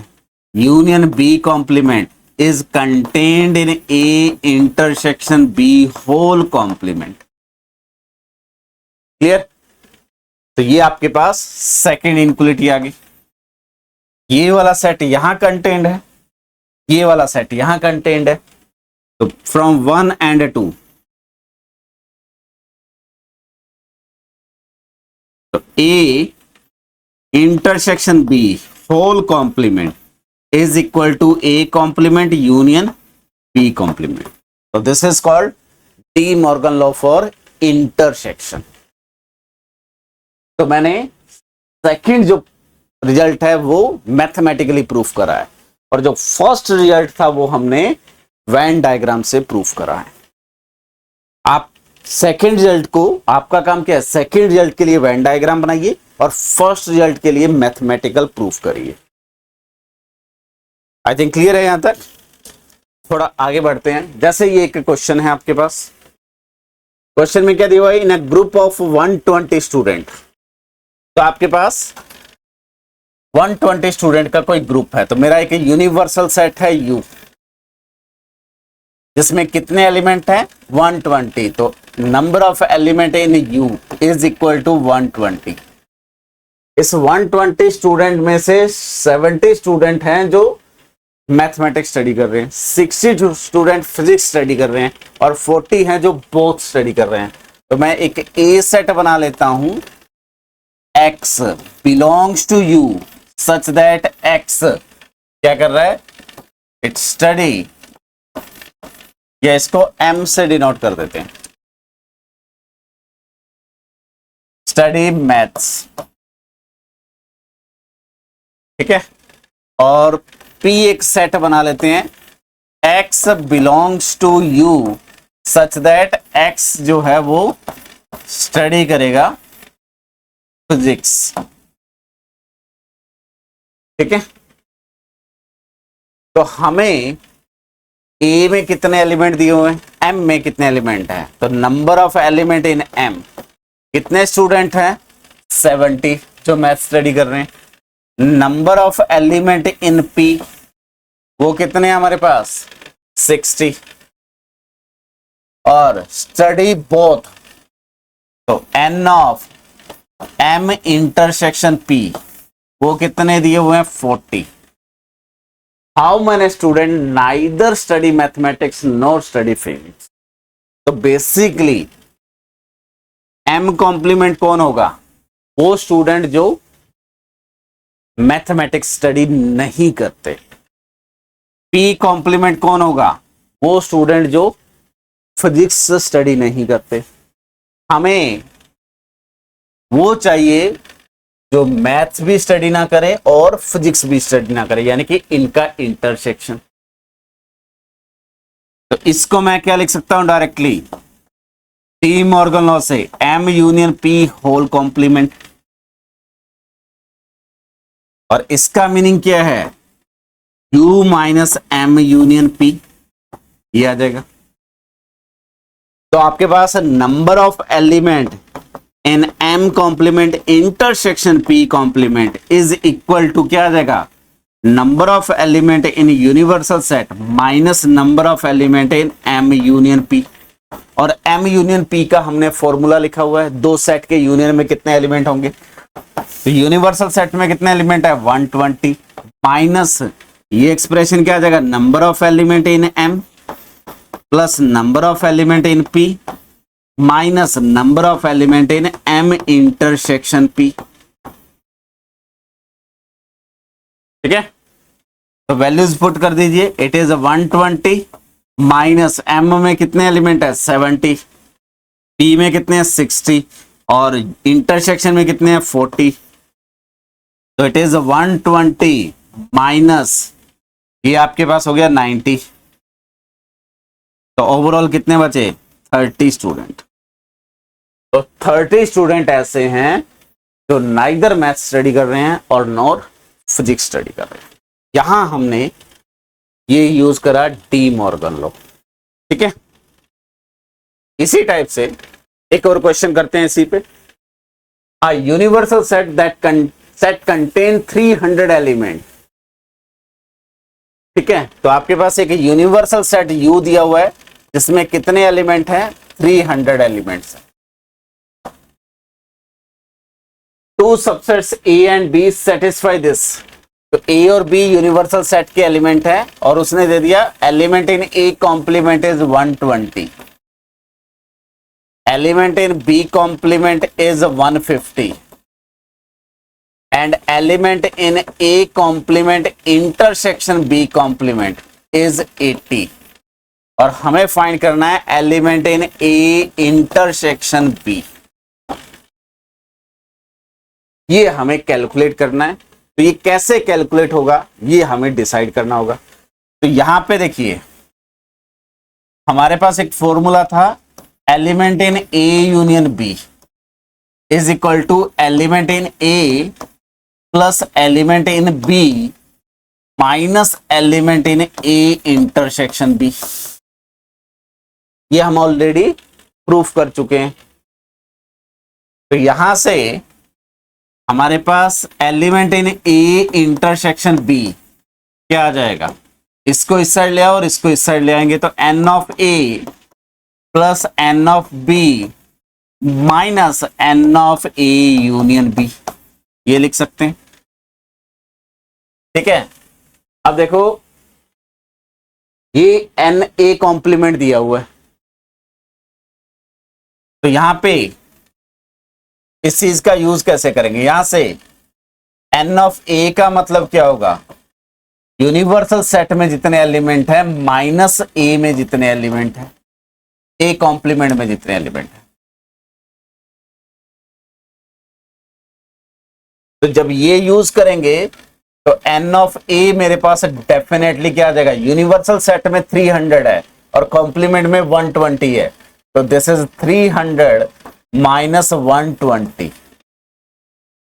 union B complement is contained in A intersection B whole complement. Clear? तो ये आपके पास सेकेंड इनक्वलिटी आ गई। ये वाला सेट यहां कंटेन्ड है, ये वाला सेट यहां कंटेन्ड है। तो फ्रॉम 1 एंड 2, तो A intersection B whole complement is equal to A complement union B complement. तो this is called De Morgan law for intersection. तो मैंने सेकंड जो रिजल्ट है वो मैथमेटिकली प्रूफ करा है, और जो फर्स्ट रिजल्ट था वो हमने वेन डायग्राम से प्रूफ करा है। आप सेकंड रिजल्ट को, आपका काम क्या है, सेकंड रिजल्ट के लिए वेन डायग्राम बनाइए और फर्स्ट रिजल्ट के लिए मैथमेटिकल प्रूफ करिए। आई थिंक क्लियर है यहां तक। थोड़ा आगे बढ़ते हैं। जैसे ये एक क्वेश्चन है आपके पास, क्वेश्चन में क्या दिया हुआ है, in a group of 120 student. तो आपके पास 120 स्टूडेंट का कोई ग्रुप है, तो मेरा एक यूनिवर्सल सेट है U, जिसमें कितने एलिमेंट हैं 120। तो number of element in U is equal to 120। इस 120 स्टूडेंट में से 70 स्टूडेंट हैं जो मैथमेटिक्स स्टडी कर रहे हैं, 60 स्टूडेंट फिजिक्स स्टडी कर रहे हैं, और 40 हैं जो बोथ स्टडी कर रहे हैं। तो मैं एक ए सेट बना लेता हूं, X belongs to U such that X क्या कर रहा है, इट स्टडी, या इसको M से डिनोट कर देते हैं, स्टडी मैथ्स। ठीक है। और P एक सेट बना लेते हैं, X belongs to U such that X जो है वो स्टडी करेगा फिजिक्स। ठीक है। तो हमें A में कितने एलिमेंट दिए हुए हैं, M में कितने एलिमेंट हैं, तो number of element in M, कितने स्टूडेंट हैं 70 जो मैथ स्टडी कर रहे हैं। Number of element in P, वो कितने हैं हमारे पास 60, और स्टडी बोथ, तो N of M intersection P वो कितने दिए हुए हैं 40। How many student neither study mathematics nor study physics. तो बेसिकली M कॉम्प्लीमेंट कौन होगा, वो स्टूडेंट जो मैथमेटिक्स स्टडी नहीं करते। P कॉम्प्लीमेंट कौन होगा, वो स्टूडेंट जो फिजिक्स स्टडी नहीं करते। हमें वो चाहिए जो मैथ्स भी स्टडी ना करे और फिजिक्स भी स्टडी ना करे, यानी कि इनका इंटरसेक्शन। तो इसको मैं क्या लिख सकता हूं डायरेक्टली, डी मॉर्गन लॉ से M union P whole complement. और इसका मीनिंग क्या है, U minus M union P, ये आ जाएगा। तो आपके पास number of element in M complement intersection P complement is equal to क्या आ जाएगा, number of element in universal set minus number of element in M union P। और M यूनियन P का हमने फॉर्मूला लिखा हुआ है, दो सेट के यूनियन में कितने एलिमेंट होंगे। तो यूनिवर्सल सेट में कितने एलिमेंट है 120, माइनस ये एक्सप्रेशन क्या आ जाएगा, number of element in M plus number of element in P minus number of element in M intersection P। ठीक है। तो वैल्यूज पुट कर दीजिए, इट इज 120 माइनस M में कितने एलिमेंट है 70, P में कितने हैं 60, और इंटरसेक्शन में कितने हैं 40। तो इट इज 120 माइनस ये आपके पास हो गया 90। तो ओवरऑल कितने बचे 30 स्टूडेंट। तो 30 स्टूडेंट ऐसे हैं जो नाइदर मैथ स्टडी कर रहे हैं और नॉर फिजिक्स स्टडी कर रहे हैं। यहां हमने ये यूज करा डी मॉर्गन लॉ। ठीक है। इसी टाइप से एक और क्वेश्चन करते हैं इसी पे, a universal set that contain 300 element. ठीक है। तो आपके पास एक यूनिवर्सल सेट U दिया हुआ है जिसमें कितने एलिमेंट हैं 300 elements. Two subsets A and B satisfy this. तो A और B यूनिवर्सल सेट के एलिमेंट है, और उसने दे दिया element in A complement is 120, element in B complement is 150, and element in A complement intersection B complement is 80। और हमें फाइंड करना है element in A intersection B, ये हमें कैलकुलेट करना है। तो ये कैसे कैलकुलेट होगा ये हमें डिसाइड करना होगा। तो यहां पे देखिए हमारे पास एक फॉर्मूला था, element in A union B is equal to element in A plus element in B minus element in A intersection B. ये हम ऑलरेडी प्रूफ कर चुके हैं। तो यहां से हमारे पास element in A intersection B क्या आ जाएगा, इसको इस साइड ले आओ और इसको इस साइड ले आएंगे तो N of A plus N of B minus N of A union B, ये लिख सकते हैं। ठीक है, अब देखो ये एन ए कॉम्प्लीमेंट दिया हुआ है, तो यहां पे इस चीज का यूज कैसे करेंगे, यहां से एन ऑफ ए का मतलब क्या होगा, यूनिवर्सल सेट में जितने एलिमेंट है माइनस ए में जितने एलिमेंट है, ए कॉम्प्लीमेंट में जितने एलिमेंट है। तो जब ये यूज करेंगे तो एन ऑफ ए मेरे पास डेफिनेटली क्या आ जाएगा, यूनिवर्सल सेट में 300 है और कॉम्प्लीमेंट में 120 है, तो दिस इज 300 माइनस 120।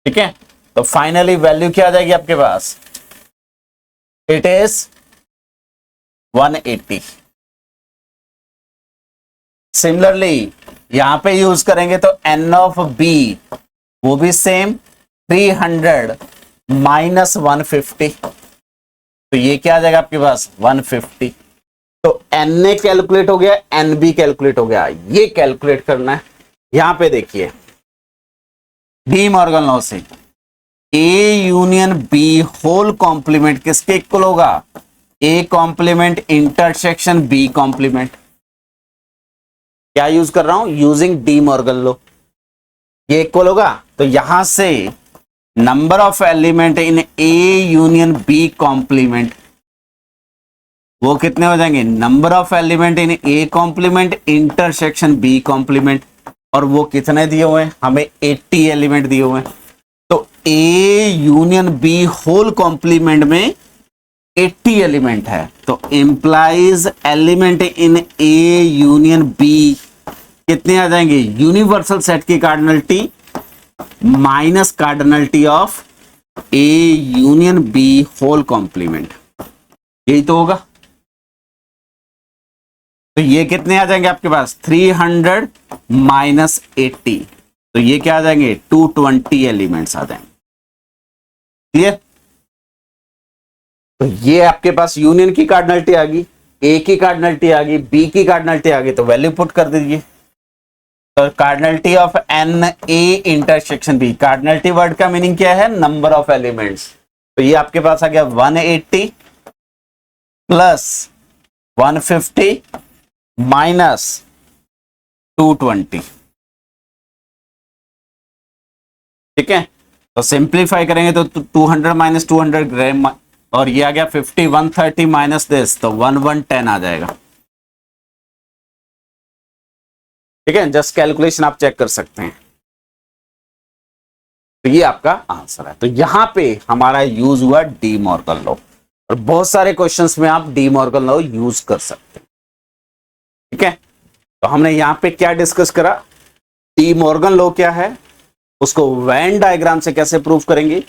ठीक है, तो फाइनली वैल्यू क्या आ जाएगी आपके पास, इट इज 180। सिमिलरली यहां पे यूज करेंगे तो एन ऑफ बी वो भी सेम 300 माइनस 150, तो ये क्या आ जाएगा आपके पास 150। तो एन ए कैलकुलेट हो गया, एन बी कैलकुलेट हो गया, ये कैलकुलेट करना है। यहां पे देखिए डी मॉर्गन लॉ से A union B whole complement किसके इक्वल होगा, A complement intersection B complement. क्या यूज कर रहा हूं, यूजिंग डी मॉर्गन लॉ, ये इक्वल होगा। तो यहां से number of element in A union B complement वो कितने हो जाएंगे, number of element in A complement intersection B complement, और वो कितने दिए हुए हैं, हमें 80 एलिमेंट दिए हुए हैं। तो A union B whole complement में 80 एलिमेंट है, तो implies element in A union B कितने आ जाएंगे, यूनिवर्सल सेट की cardinality minus cardinality of A union B whole complement, यही तो होगा। तो ये कितने आ जाएंगे आपके पास 300 माइनस 80, तो ये क्या आ जाएंगे 220 एलिमेंट्स आ जाएंगे। क्लियर, तो ये आपके पास यूनियन की कार्डिनलिटी आ गई, ए की कार्डिनलिटी आ गई, बी की कार्डिनलिटी आ गई, तो वैल्यू पुट कर दीजिए। तो cardinality of N A intersection B, cardinality word का मीनिंग क्या है, नंबर ऑफ एलिमेंट्स, तो ये आपके पास आ गया 180 प्लस 150 माइनस 220। ठीक है, तो सिंप्लीफाई करेंगे तो 200 माइनस 200 ग्राम, और ये आ गया 50, 130 माइनस दिस, तो 1110 आ जाएगा। ठीक है, जस्ट कैलकुलेशन आप चेक कर सकते हैं। तो ये आपका आंसर है। तो यहां पे हमारा यूज हुआ डी मॉर्गन लॉ, और बहुत सारे क्वेश्चंस में आप डी मॉर्गन लॉ यूज कर सकते हैं। ठीक है, तो हमने यहां पे क्या डिस्कस करा, डी मॉर्गन लॉ क्या है, उसको वेन डायग्राम से कैसे प्रूव करेंगे,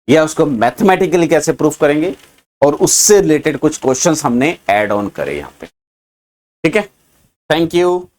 या उसको मैथमेटिकली कैसे प्रूव करेंगे, और उससे रिलेटेड कुछ क्वेश्चंस हमने ऐड ऑन करे यहां पे। ठीक है, थैंक यू।